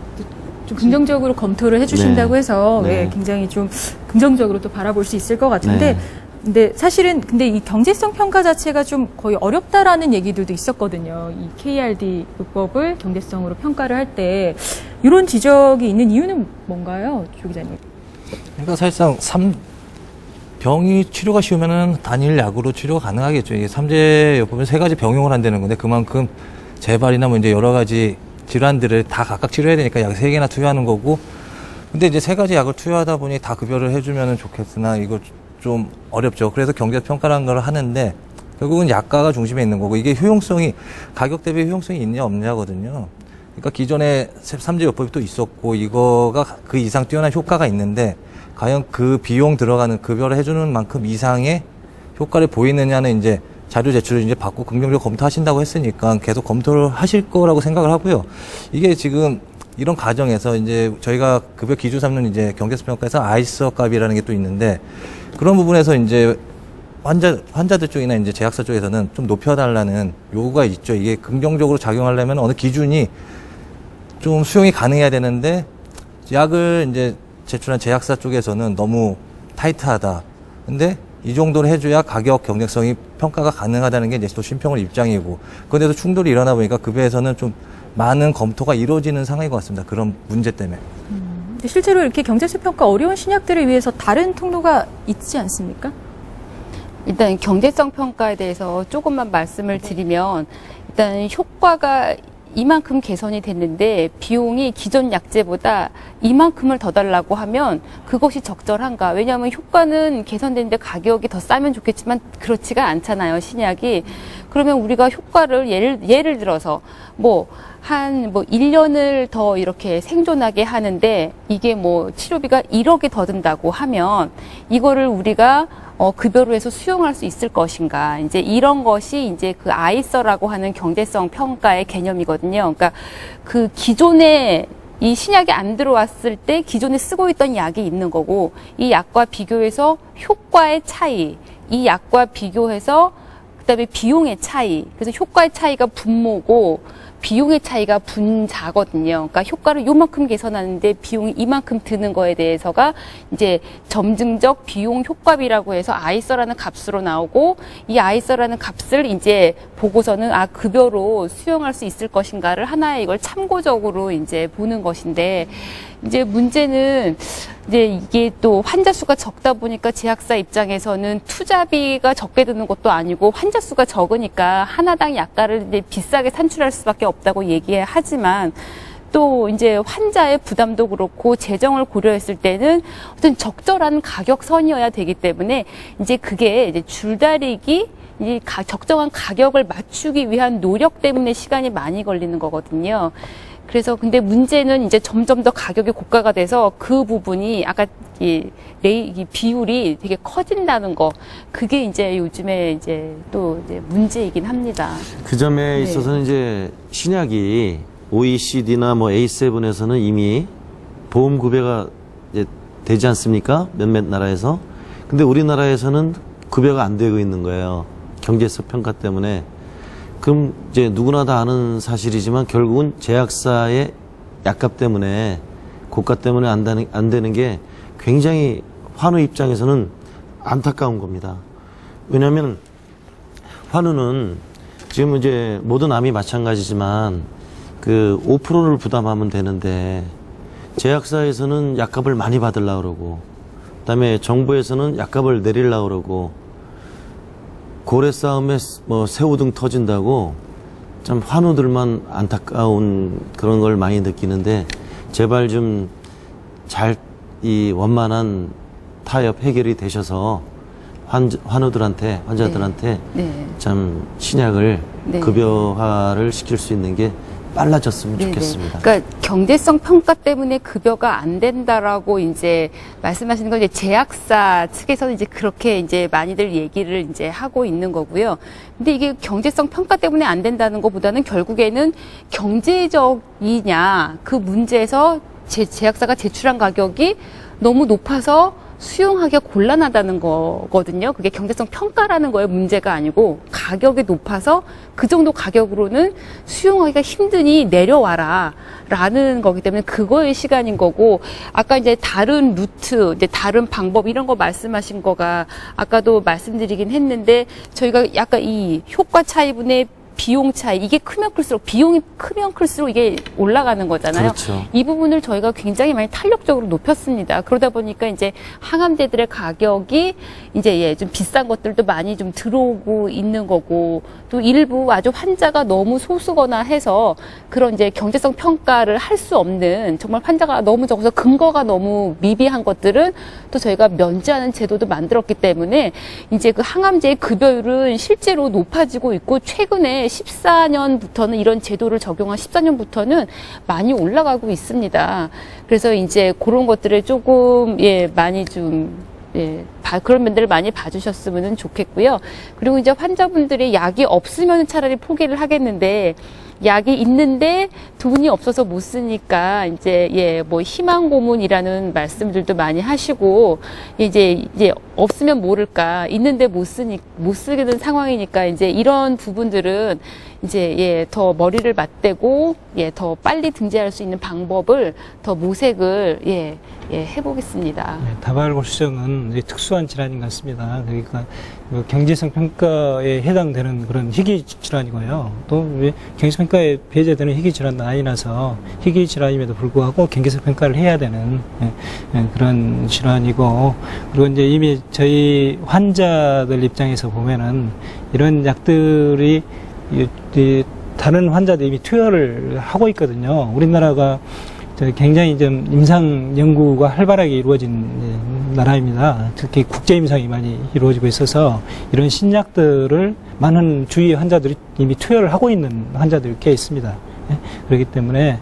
좀 긍정적으로 검토를 해주신다고 네. 해서 네. 굉장히 좀 긍정적으로 또 바라볼 수 있을 것 같은데, 네. 근데 사실은 이 경제성 평가 자체가 좀 거의 어렵다라는 얘기들도 있었거든요. 이 KRD 요법을 경제성으로 평가를 할 때 이런 지적이 있는 이유는 뭔가요, 조 기자님? 그러니까 사실상 병이 치료가 쉬우면은 단일 약으로 치료가 가능하겠죠. 이게 3제 요법은 3가지 병용을 한다는 건데, 그만큼 재발이나 뭐 이제 여러 가지 질환들을 다 각각 치료해야 되니까 약 3개나 투여하는 거고, 근데 이제 3가지 약을 투여하다 보니 다 급여를 해주면은 좋겠으나 이거 좀 어렵죠. 그래서 경제평가라는 걸 하는데, 결국은 약가가 중심에 있는 거고, 이게 효용성이, 가격 대비 효용성이 있냐 없냐거든요. 그러니까 기존에 3제 요법이 또 있었고, 이거가 그 이상 뛰어난 효과가 있는데, 과연 그 비용 들어가는 급여를 해주는 만큼 이상의 효과를 보이느냐는 이제 자료 제출을 이제 받고 긍정적으로 검토하신다고 했으니까 계속 검토를 하실 거라고 생각을 하고요. 이게 지금 이런 과정에서 이제 저희가 급여 기준 삼는 이제 경제성 평가에서 아이서 값이라는 게 또 있는데, 그런 부분에서 이제 환자들 쪽이나 이제 제약사 쪽에서는 좀 높여달라는 요구가 있죠. 이게 긍정적으로 작용하려면 어느 기준이 좀 수용이 가능해야 되는데, 약을 이제 제출한 제약사 쪽에서는 너무 타이트하다. 근데 이 정도로 해줘야 가격 경쟁성이 평가가 가능하다는 게 이제 또 심평원 입장이고, 그런데도 충돌이 일어나 보니까 급여에서는 좀 많은 검토가 이루어지는 상황인 것 같습니다. 그런 문제 때문에. 근데 실제로 이렇게 경제성 평가 어려운 신약들을 위해서 다른 통로가 있지 않습니까? 일단 경제성 평가에 대해서 조금만 말씀을 드리면, 일단 효과가 이만큼 개선이 됐는데 비용이 기존 약제보다 이만큼을 더 달라고 하면 그것이 적절한가? 왜냐하면 효과는 개선되는데 가격이 더 싸면 좋겠지만 그렇지가 않잖아요, 신약이. 그러면 우리가 효과를 예를 들어서 한 1년을 더 이렇게 생존하게 하는데 이게 치료비가 1억이 더 든다고 하면 이거를 우리가 급여로 해서 수용할 수 있을 것인가. 이제 이런 것이 이제 그 아이서라고 하는 경제성 평가의 개념이거든요. 그러니까 그 기존에 이 신약이 안 들어왔을 때 기존에 쓰고 있던 약이 있는 거고 이 약과 비교해서 효과의 차이, 이 약과 비교해서 그다음에 비용의 차이. 그래서 효과의 차이가 분모고 비용의 차이가 분자거든요. 그러니까 효과를 요만큼 개선하는데 비용이 이만큼 드는 거에 대해서가 이제 점증적 비용 효과비라고 해서 아이서라는 값으로 나오고 이 아이서라는 값을 이제 보고서는 급여로 수용할 수 있을 것인가를 하나의 이걸 참고적으로 이제 보는 것인데 이제 문제는 이제 이게 또 환자 수가 적다 보니까 제약사 입장에서는 투자비가 적게 드는 것도 아니고 환자 수가 적으니까 하나당 약가를 이제 비싸게 산출할 수밖에 없다고 얘기하지만 또 이제 환자의 부담도 그렇고 재정을 고려했을 때는 어떤 적절한 가격선이어야 되기 때문에 이제 그게 이제 줄다리기 이 적정한 가격을 맞추기 위한 노력 때문에 시간이 많이 걸리는 거거든요. 그래서 근데 문제는 이제 점점 더 가격이 고가가 돼서 그 부분이 아까 이 비율이 되게 커진다는 거 그게 이제 요즘에 이제 또 이제 문제이긴 합니다. 그 점에 있어서는 이제 신약이 OECD나 A7에서는 이미 보험 급여가 이제 되지 않습니까? 몇몇 나라에서. 근데 우리나라에서는 급여가 안 되고 있는 거예요. 경제적 평가 때문에. 그럼 이제 누구나 다 아는 사실이지만 결국은 제약사의 약값 때문에 고가 때문에 안 되는 게 굉장히 환우 입장에서는 안타까운 겁니다. 왜냐하면 환우는 지금 이제 모든 암이 마찬가지지만 그 5%를 부담하면 되는데 제약사에서는 약값을 많이 받으려고 그러고 그다음에 정부에서는 약값을 내리려고 그러고 고래 싸움에 새우등 터진다고 참 환우들만 안타까운 그런 걸 많이 느끼는데 제발 좀 잘 이 원만한 타협 해결이 되셔서 환자들한테 참 신약을 급여화를 시킬 수 있는 게 빨라졌으면 좋겠습니다. 그러니까 경제성 평가 때문에 급여가 안 된다라고 이제 말씀하시는 건 이제 제약사 측에서는 이제 그렇게 이제 많이들 얘기를 이제 하고 있는 거고요. 근데 이게 경제성 평가 때문에 안 된다는 것보다는 결국에는 경제적이냐 그 문제에서 제약사가 제출한 가격이 너무 높아서 수용하기가 곤란하다는 거거든요. 그게 경제성 평가라는 거에 문제가 아니고 가격이 높아서 그 정도 가격으로는 수용하기가 힘드니 내려와라 라는 거기 때문에 그거의 시간인 거고 아까 이제 다른 루트, 이제 다른 방법 이런 거 말씀하신 거가 아까도 말씀드리긴 했는데 저희가 약간 이 효과 차이분의 비용 차이 이게 크면 클수록 비용이 크면 클수록 이게 올라가는 거잖아요. 그렇죠. 이 부분을 저희가 굉장히 많이 탄력적으로 높였습니다. 그러다 보니까 이제 항암제들의 가격이 이제 좀 비싼 것들도 많이 좀 들어오고 있는 거고 또 일부 아주 환자가 너무 소수거나 해서 그런 이제 경제성 평가를 할 수 없는 정말 환자가 너무 적어서 근거가 너무 미비한 것들은 또 저희가 면제하는 제도도 만들었기 때문에 이제 그 항암제의 급여율은 실제로 높아지고 있고 최근에 14년부터는 이런 제도를 적용한 14년부터는 많이 올라가고 있습니다. 그래서 이제 그런 것들을 조금 많이 좀 그런 면들을 많이 봐주셨으면 좋겠고요. 그리고 이제 환자분들이 약이 없으면 차라리 포기를 하겠는데 약이 있는데 돈이 없어서 못 쓰니까 이제 희망 고문이라는 말씀들도 많이 하시고 이제 없으면 모를까 있는데 못 쓰게 된 상황이니까 이제 이런 부분들은 이제 더 머리를 맞대고 더 빨리 등재할 수 있는 방법을 더 모색을 해보겠습니다. 다발골수증은 특수한 질환인 것 같습니다. 그러니까 경제성 평가에 해당되는 그런 희귀 질환이고요. 또 경제성 평가에 배제되는 희귀 질환도 아니라서 희귀 질환임에도 불구하고 경제성 평가를 해야 되는 그런 질환이고 그리고 이제 이미 저희 환자들 입장에서 보면은 이런 약들이 다른 환자들이 이미 투여를 하고 있거든요. 우리나라가 굉장히 좀 임상 연구가 활발하게 이루어진 나라입니다. 특히 국제 임상이 많이 이루어지고 있어서 이런 신약들을 많은 주위의 환자들이 이미 투여를 하고 있는 환자들이 꽤 있습니다. 그렇기 때문에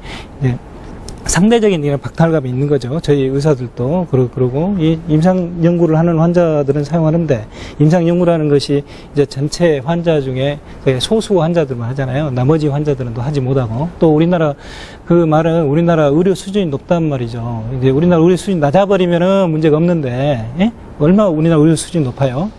상대적인 이런 박탈감이 있는 거죠. 저희 의사들도 그러고 이 임상 연구를 하는 환자들은 사용하는데 임상 연구라는 것이 이제 전체 환자 중에 소수 환자들만 하잖아요. 나머지 환자들은 또 하지 못하고 또 우리나라 그 말은 우리나라 의료 수준이 높단 말이죠. 이제 우리나라 의료 수준이 낮아버리면은 문제가 없는데 얼마 우리나라 의료 수준이 높아요?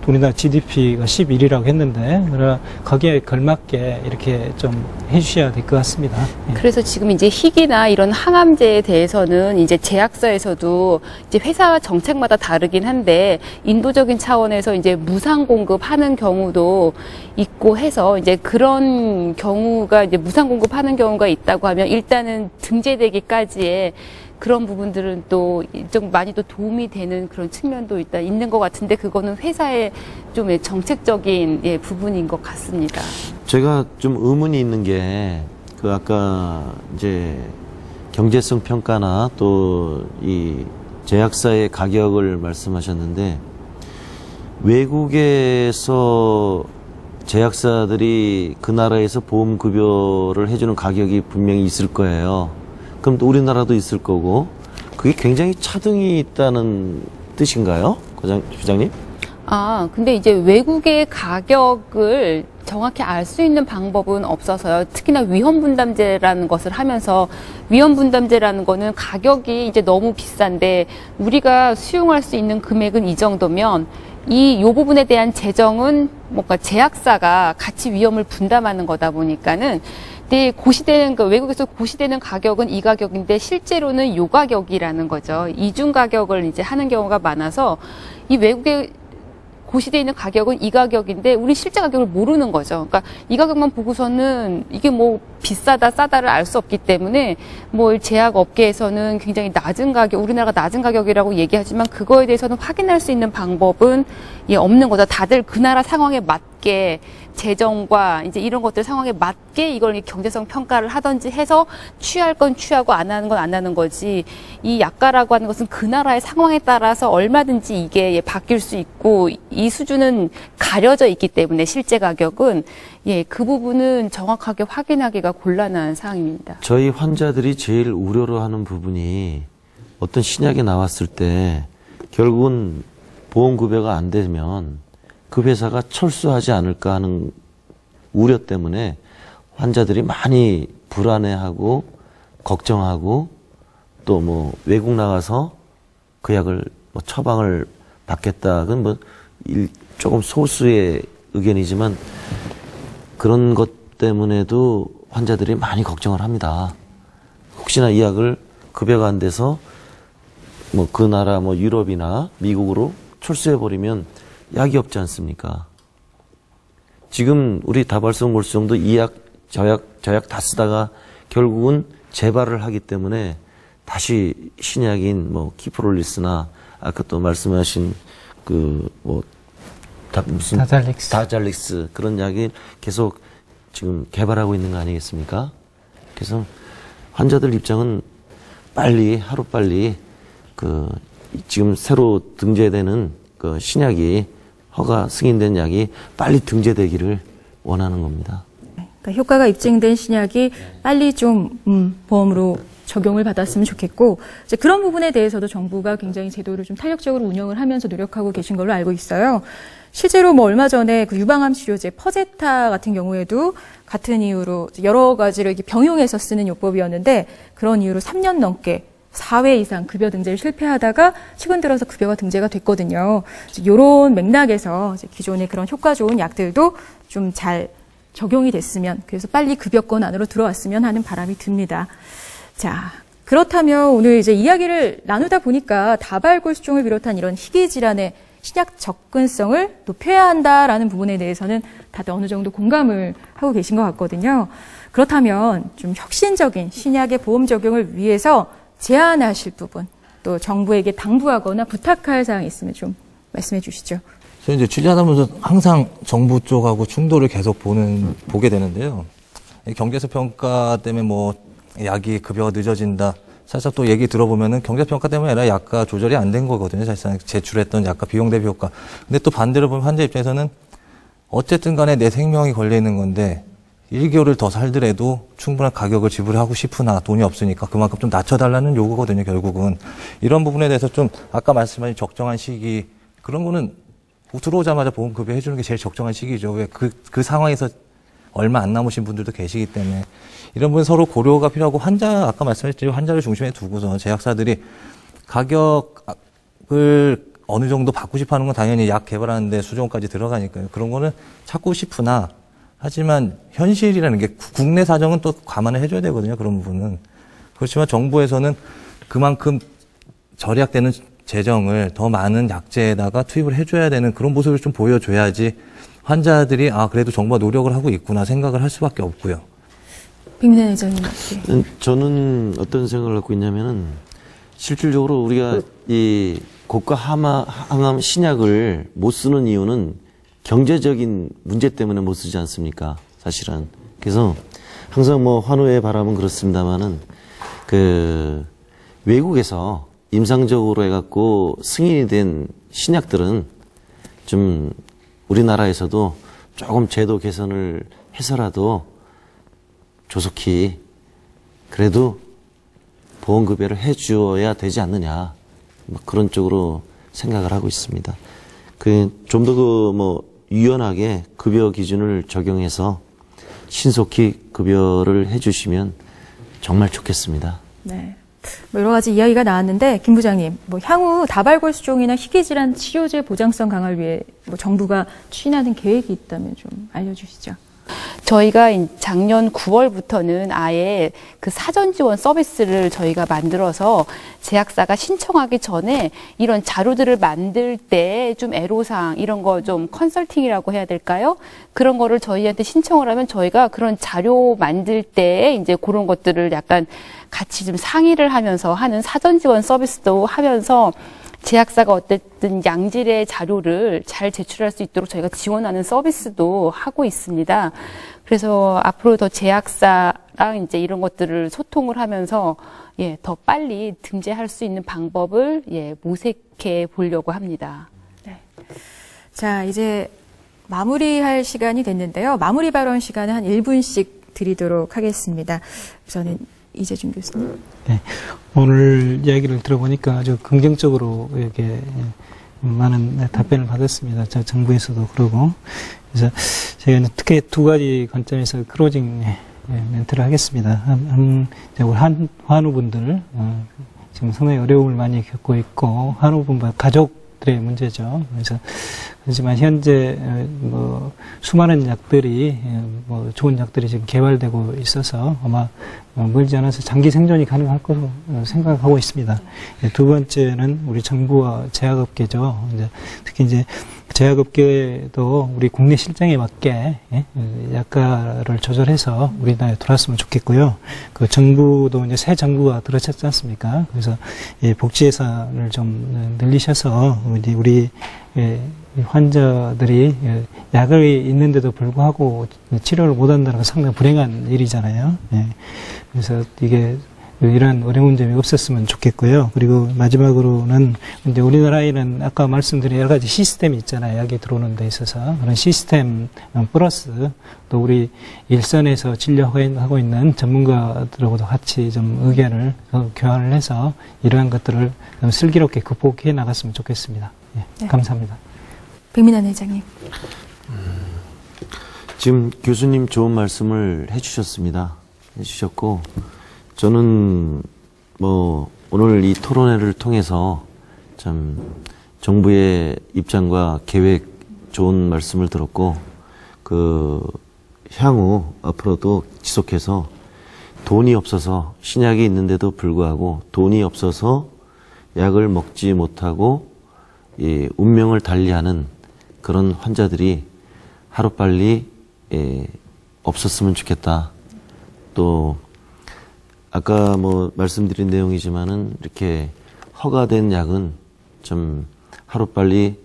우리나라 GDP가 11위라고 했는데, 그러나 거기에 걸맞게 이렇게 좀 해주셔야 될 것 같습니다. 그래서 지금 이제 희귀나 이런 항암제에 대해서는 이제 제약사에서도 이제 회사 정책마다 다르긴 한데, 인도적인 차원에서 이제 무상 공급하는 경우도 있고 해서 이제 그런 경우가 이제 무상 공급하는 경우가 있다고 하면 일단은 등재되기까지의 그런 부분들은 또 좀 많이 또 도움이 되는 그런 측면도 있는 것 같은데 그거는 회사의 좀 정책적인 부분인 것 같습니다. 제가 좀 의문이 있는 게 그 아까 이제 경제성 평가나 또 이 제약사의 가격을 말씀하셨는데 외국에서 제약사들이 그 나라에서 보험 급여를 해주는 가격이 분명히 있을 거예요. 그럼 또 우리나라도 있을 거고 그게 굉장히 차등이 있다는 뜻인가요? 부장님? 근데 이제 외국의 가격을 정확히 알 수 있는 방법은 없어서요. 특히나 위험분담제라는 것을 하면서 위험분담제라는 거는 가격이 이제 너무 비싼데 우리가 수용할 수 있는 금액은 이 정도면 요 부분에 대한 재정은 뭔가 제약사가 같이 위험을 분담하는 거다 보니까는 근데 외국에서 고시되는 가격은 이 가격인데 실제로는 요 가격이라는 거죠. 이중 가격을 이제 하는 경우가 많아서 이 외국에 고시되어 있는 가격은 이 가격인데 우리 실제 가격을 모르는 거죠. 그러니까 이 가격만 보고서는 이게 뭐 비싸다 싸다를 알 수 없기 때문에 뭐 제약 업계에서는 굉장히 낮은 가격, 우리나라가 낮은 가격이라고 얘기하지만 그거에 대해서는 확인할 수 있는 방법은 없는 거죠. 다들 그 나라 상황에 맞게 재정과 이제 이런 것들 상황에 맞게 이걸 경제성 평가를 하든지 해서 취할 건 취하고 안 하는 건 안 하는 거지. 이 약가라고 하는 것은 그 나라의 상황에 따라서 얼마든지 이게 바뀔 수 있고 이 수준은 가려져 있기 때문에 실제 가격은 그 부분은 정확하게 확인하기가 곤란한 사항입니다. 저희 환자들이 제일 우려로 하는 부분이 어떤 신약이 나왔을 때 결국은 보험급여가 안 되면 그 회사가 철수하지 않을까 하는 우려 때문에 환자들이 많이 불안해하고 걱정하고 또 뭐 외국 나가서 그 약을 뭐 처방을 받겠다. 그건 뭐 조금 소수의 의견이지만 그런 것 때문에도 환자들이 많이 걱정을 합니다. 혹시나 이 약을 급여가 안 돼서 뭐 그 나라 뭐 유럽이나 미국으로 철수해버리면 약이 없지 않습니까? 지금 우리 다발성 골수정도 이 약, 저 약 다 쓰다가 결국은 재발을 하기 때문에 다시 신약인 뭐 키프롤리스나 아까 또 말씀하신 그 뭐 무슨 다잘릭스 그런 약이 계속 지금 개발하고 있는 거 아니겠습니까? 그래서 환자들 입장은 하루빨리 그 지금 새로 등재되는 그 신약이 허가 승인된 약이 빨리 등재되기를 원하는 겁니다. 그러니까 효과가 입증된 신약이 빨리 좀 보험으로 적용을 받았으면 좋겠고 이제 그런 부분에 대해서도 정부가 굉장히 제도를 좀 탄력적으로 운영을 하면서 노력하고 계신 걸로 알고 있어요. 실제로 뭐 얼마 전에 그 유방암 치료제 퍼제타 같은 경우에도 같은 이유로 여러 가지를 이렇게 병용해서 쓰는 요법이었는데 그런 이유로 3년 넘게 4회 이상 급여 등재를 실패하다가 최근 들어서 급여가 등재가 됐거든요. 이런 맥락에서 기존의 그런 효과 좋은 약들도 좀 잘 적용이 됐으면 그래서 빨리 급여권 안으로 들어왔으면 하는 바람이 듭니다. 자, 그렇다면 오늘 이제 이야기를 나누다 보니까 다발골수종을 비롯한 이런 희귀 질환의 신약 접근성을 높여야 한다라는 부분에 대해서는 다들 어느 정도 공감을 하고 계신 것 같거든요. 그렇다면 좀 혁신적인 신약의 보험 적용을 위해서 제안하실 부분, 또 정부에게 당부하거나 부탁할 사항이 있으면 좀 말씀해 주시죠. 저는 이제 취재하면서 항상 정부 쪽하고 충돌을 계속 보게 되는데요. 경제적 평가 때문에 뭐 약이 급여가 늦어진다. 사실 또 얘기 들어보면은 경제적 평가 때문에 아니라 약가 조절이 안 된 거거든요. 사실상 제출했던 약가 비용 대비 효과. 근데 또 반대로 보면 환자 입장에서는 어쨌든 간에 내 생명이 걸려 있는 건데 1개월을 더 살더라도 충분한 가격을 지불하고 싶으나 돈이 없으니까 그만큼 좀 낮춰달라는 요구거든요. 결국은 이런 부분에 대해서 좀 아까 말씀하신 적정한 시기 그런 거는 들어오자마자 보험급여 해주는 게 제일 적정한 시기죠. 왜 그 상황에서 얼마 안 남으신 분들도 계시기 때문에 이런 부분 서로 고려가 필요하고 아까 말씀했지만 환자를 중심에 두고서 제약사들이 가격을 어느 정도 받고 싶어 하는 건 당연히 약 개발하는데 수정까지 들어가니까요. 그런 거는 찾고 싶으나 하지만 현실이라는 게 국내 사정은 또 감안을 해줘야 되거든요. 그런 부분은. 그렇지만 정부에서는 그만큼 절약되는 재정을 더 많은 약제에다가 투입을 해줘야 되는 그런 모습을 좀 보여줘야지 환자들이 그래도 정부가 노력을 하고 있구나 생각을 할 수밖에 없고요. 백민환 회장님. 저는 어떤 생각을 갖고 있냐면은 실질적으로 우리가 이 고가 항암 신약을 못 쓰는 이유는 경제적인 문제 때문에 못 쓰지 않습니까? 사실은. 그래서 항상 뭐 환우의 바람은 그렇습니다만은 외국에서 임상적으로 해갖고 승인이 된 신약들은 좀 우리나라에서도 조금 제도 개선을 해서라도 조속히 그래도 보험급여를 해주어야 되지 않느냐. 뭐 그런 쪽으로 생각을 하고 있습니다. 좀 더 유연하게 급여 기준을 적용해서 신속히 급여를 해주시면 정말 좋겠습니다. 네. 여러 가지 이야기가 나왔는데 김 부장님, 향후 다발골수종이나 희귀질환 치료제 보장성 강화를 위해 정부가 추진하는 계획이 있다면 좀 알려주시죠. 저희가 작년 9월부터는 아예 그 사전 지원 서비스를 저희가 만들어서 제약사가 신청하기 전에 이런 자료들을 만들 때 좀 애로사항 이런 거 좀 컨설팅이라고 해야 될까요? 그런 거를 저희한테 신청을 하면 저희가 그런 자료 만들 때 이제 그런 것들을 약간 같이 좀 상의를 하면서 하는 사전 지원 서비스도 하면서 제약사가 어쨌든 양질의 자료를 잘 제출할 수 있도록 저희가 지원하는 서비스도 하고 있습니다. 그래서 앞으로 더 제약사랑 이제 이런 것들을 소통을 하면서 더 빨리 등재할 수 있는 방법을 모색해 보려고 합니다. 네. 자, 이제 마무리할 시간이 됐는데요. 마무리 발언 시간은 한 1분씩 드리도록 하겠습니다. 우선은 이재준 교수님. 네, 오늘 이야기를 들어보니까 아주 긍정적으로 이렇게 많은 답변을 받았습니다. 정부에서도 그러고. 그래서 저희는 특히 두 가지 관점에서 클로징 멘트를 하겠습니다. 우리 환우분들 지금 상당히 어려움을 많이 겪고 있고 환우분과 가족들의 문제죠. 그래서 하지만 현재 수많은 약들이 좋은 약들이 지금 개발되고 있어서 아마 멀지 않아서 장기 생존이 가능할 것으로 생각하고 있습니다. 두 번째는 우리 정부와 제약업계죠. 특히 이제 제약업계도 우리 국내 실정에 맞게 약가를 조절해서 우리나라에 들어왔으면 좋겠고요. 그 정부도 이제 새 정부가 들어섰지 않습니까? 그래서 복지 예산을 좀 늘리셔서 우리 환자들이 약이 있는데도 불구하고 치료를 못한다는 건 상당히 불행한 일이잖아요. 그래서 이게 이런 어려운 점이 없었으면 좋겠고요. 그리고 마지막으로는 이제 우리나라에는 아까 말씀드린 여러 가지 시스템이 있잖아요. 약이 들어오는 데 있어서 그런 시스템 플러스 또 우리 일선에서 진료하고 있는 전문가들하고도 같이 좀 의견을 교환을 해서 이러한 것들을 좀 슬기롭게 극복해 나갔으면 좋겠습니다. 네. 감사합니다. 백민환 회장님. 지금 교수님 좋은 말씀을 해주셨고 저는 오늘 이 토론회를 통해서 참 정부의 입장과 계획 좋은 말씀을 들었고 향후 앞으로도 지속해서 돈이 없어서 신약이 있는데도 불구하고 돈이 없어서 약을 먹지 못하고 운명을 달리하는 그런 환자들이 하루빨리 없었으면 좋겠다. 또 아까 말씀드린 내용이지만은 이렇게 허가된 약은 좀 하루빨리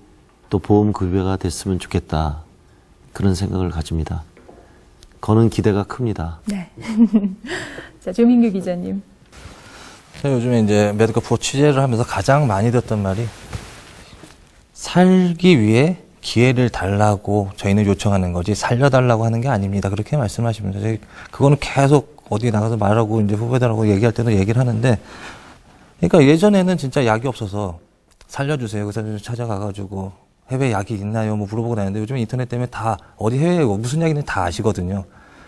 또 보험급여가 됐으면 좋겠다. 그런 생각을 가집니다. 거는 기대가 큽니다. 네. 자, 조민규 기자님. 제가 요즘에 이제 메디컬 취재를 하면서 가장 많이 듣던 말이 살기 위해 기회를 달라고 저희는 요청하는 거지 살려달라고 하는 게 아닙니다. 그렇게 말씀하시면서 그거는 계속 어디 나가서 말하고 이제 후배들하고 얘기할 때도 얘기를 하는데 그러니까 예전에는 진짜 약이 없어서 살려주세요. 그래서 찾아가가지고 해외 약이 있나요? 뭐 물어보고 다녔는데 요즘 인터넷 때문에 다 어디 해외에 무슨 약인지 다 아시거든요.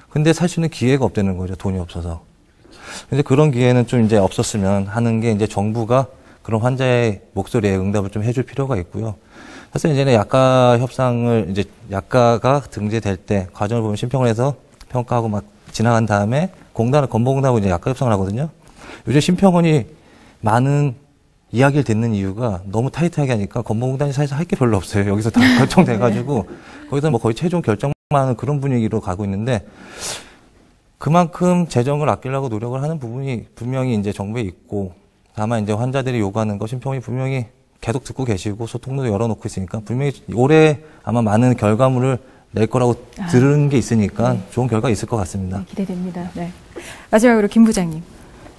근데 살 수 있는 기회가 없다는 거죠. 돈이 없어서. 근데 그런 기회는 좀 이제 없었으면 하는 게 이제 정부가 그런 환자의 목소리에 응답을 좀 해줄 필요가 있고요. 사실 이제는 약가 협상을 이제 약가가 등재될 때 과정을 보면 심평을 해서 평가하고 막 지나간 다음에 건보공단하고 이제 약가 협상을 하거든요. 요즘 심평원이 많은 이야기를 듣는 이유가 너무 타이트하게 하니까 건보공단이 사실 할 게 별로 없어요. 여기서 다 결정돼가지고 거기서 뭐 거의 최종 결정만 하는 그런 분위기로 가고 있는데 그만큼 재정을 아끼려고 노력을 하는 부분이 분명히 이제 정부에 있고 다만 이제 환자들이 요구하는 거 심평원이 분명히 계속 듣고 계시고 소통도 열어놓고 있으니까 분명히 올해 아마 많은 결과물을 낼 거라고 들은 게 있으니까 좋은 결과 있을 것 같습니다. 네, 기대됩니다. 네. 마지막으로 김 부장님.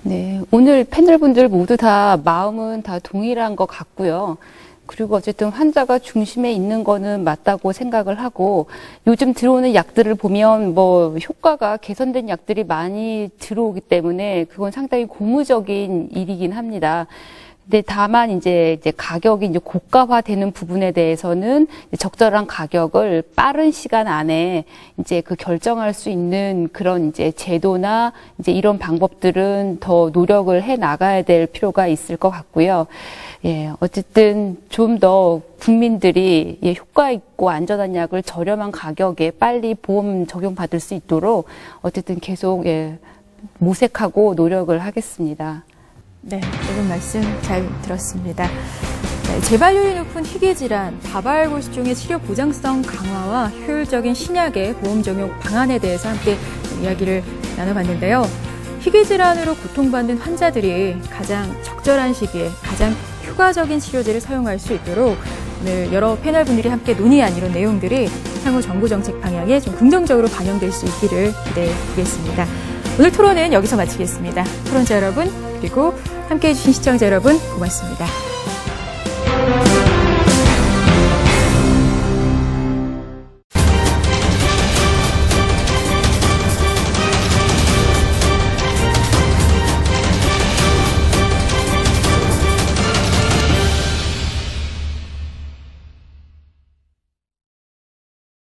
네, 오늘 패널분들 모두 다 마음은 다 동일한 것 같고요. 그리고 어쨌든 환자가 중심에 있는 거는 맞다고 생각을 하고 요즘 들어오는 약들을 보면 뭐 효과가 개선된 약들이 많이 들어오기 때문에 그건 상당히 고무적인 일이긴 합니다. 근데 다만 이제 가격이 이제 고가화되는 부분에 대해서는 적절한 가격을 빠른 시간 안에 이제 그 결정할 수 있는 그런 이제 제도나 이제 이런 방법들은 더 노력을 해 나가야 될 필요가 있을 것 같고요. 예, 어쨌든 좀 더 국민들이 효과 있고 안전한 약을 저렴한 가격에 빨리 보험 적용받을 수 있도록 어쨌든 계속 모색하고 노력을 하겠습니다. 네, 이런 말씀 잘 들었습니다. 네, 재발률이 높은 희귀질환, 다발골수종의 치료 보장성 강화와 효율적인 신약의 보험 적용 방안에 대해서 함께 이야기를 나눠봤는데요. 희귀질환으로 고통받는 환자들이 가장 적절한 시기에 가장 효과적인 치료제를 사용할 수 있도록 오늘 여러 패널분들이 함께 논의한 이런 내용들이 향후 정부 정책 방향에 좀 긍정적으로 반영될 수 있기를 기대해 보겠습니다. 오늘 토론은 여기서 마치겠습니다. 토론자 여러분, 그리고 함께해 주신 시청자 여러분 고맙습니다.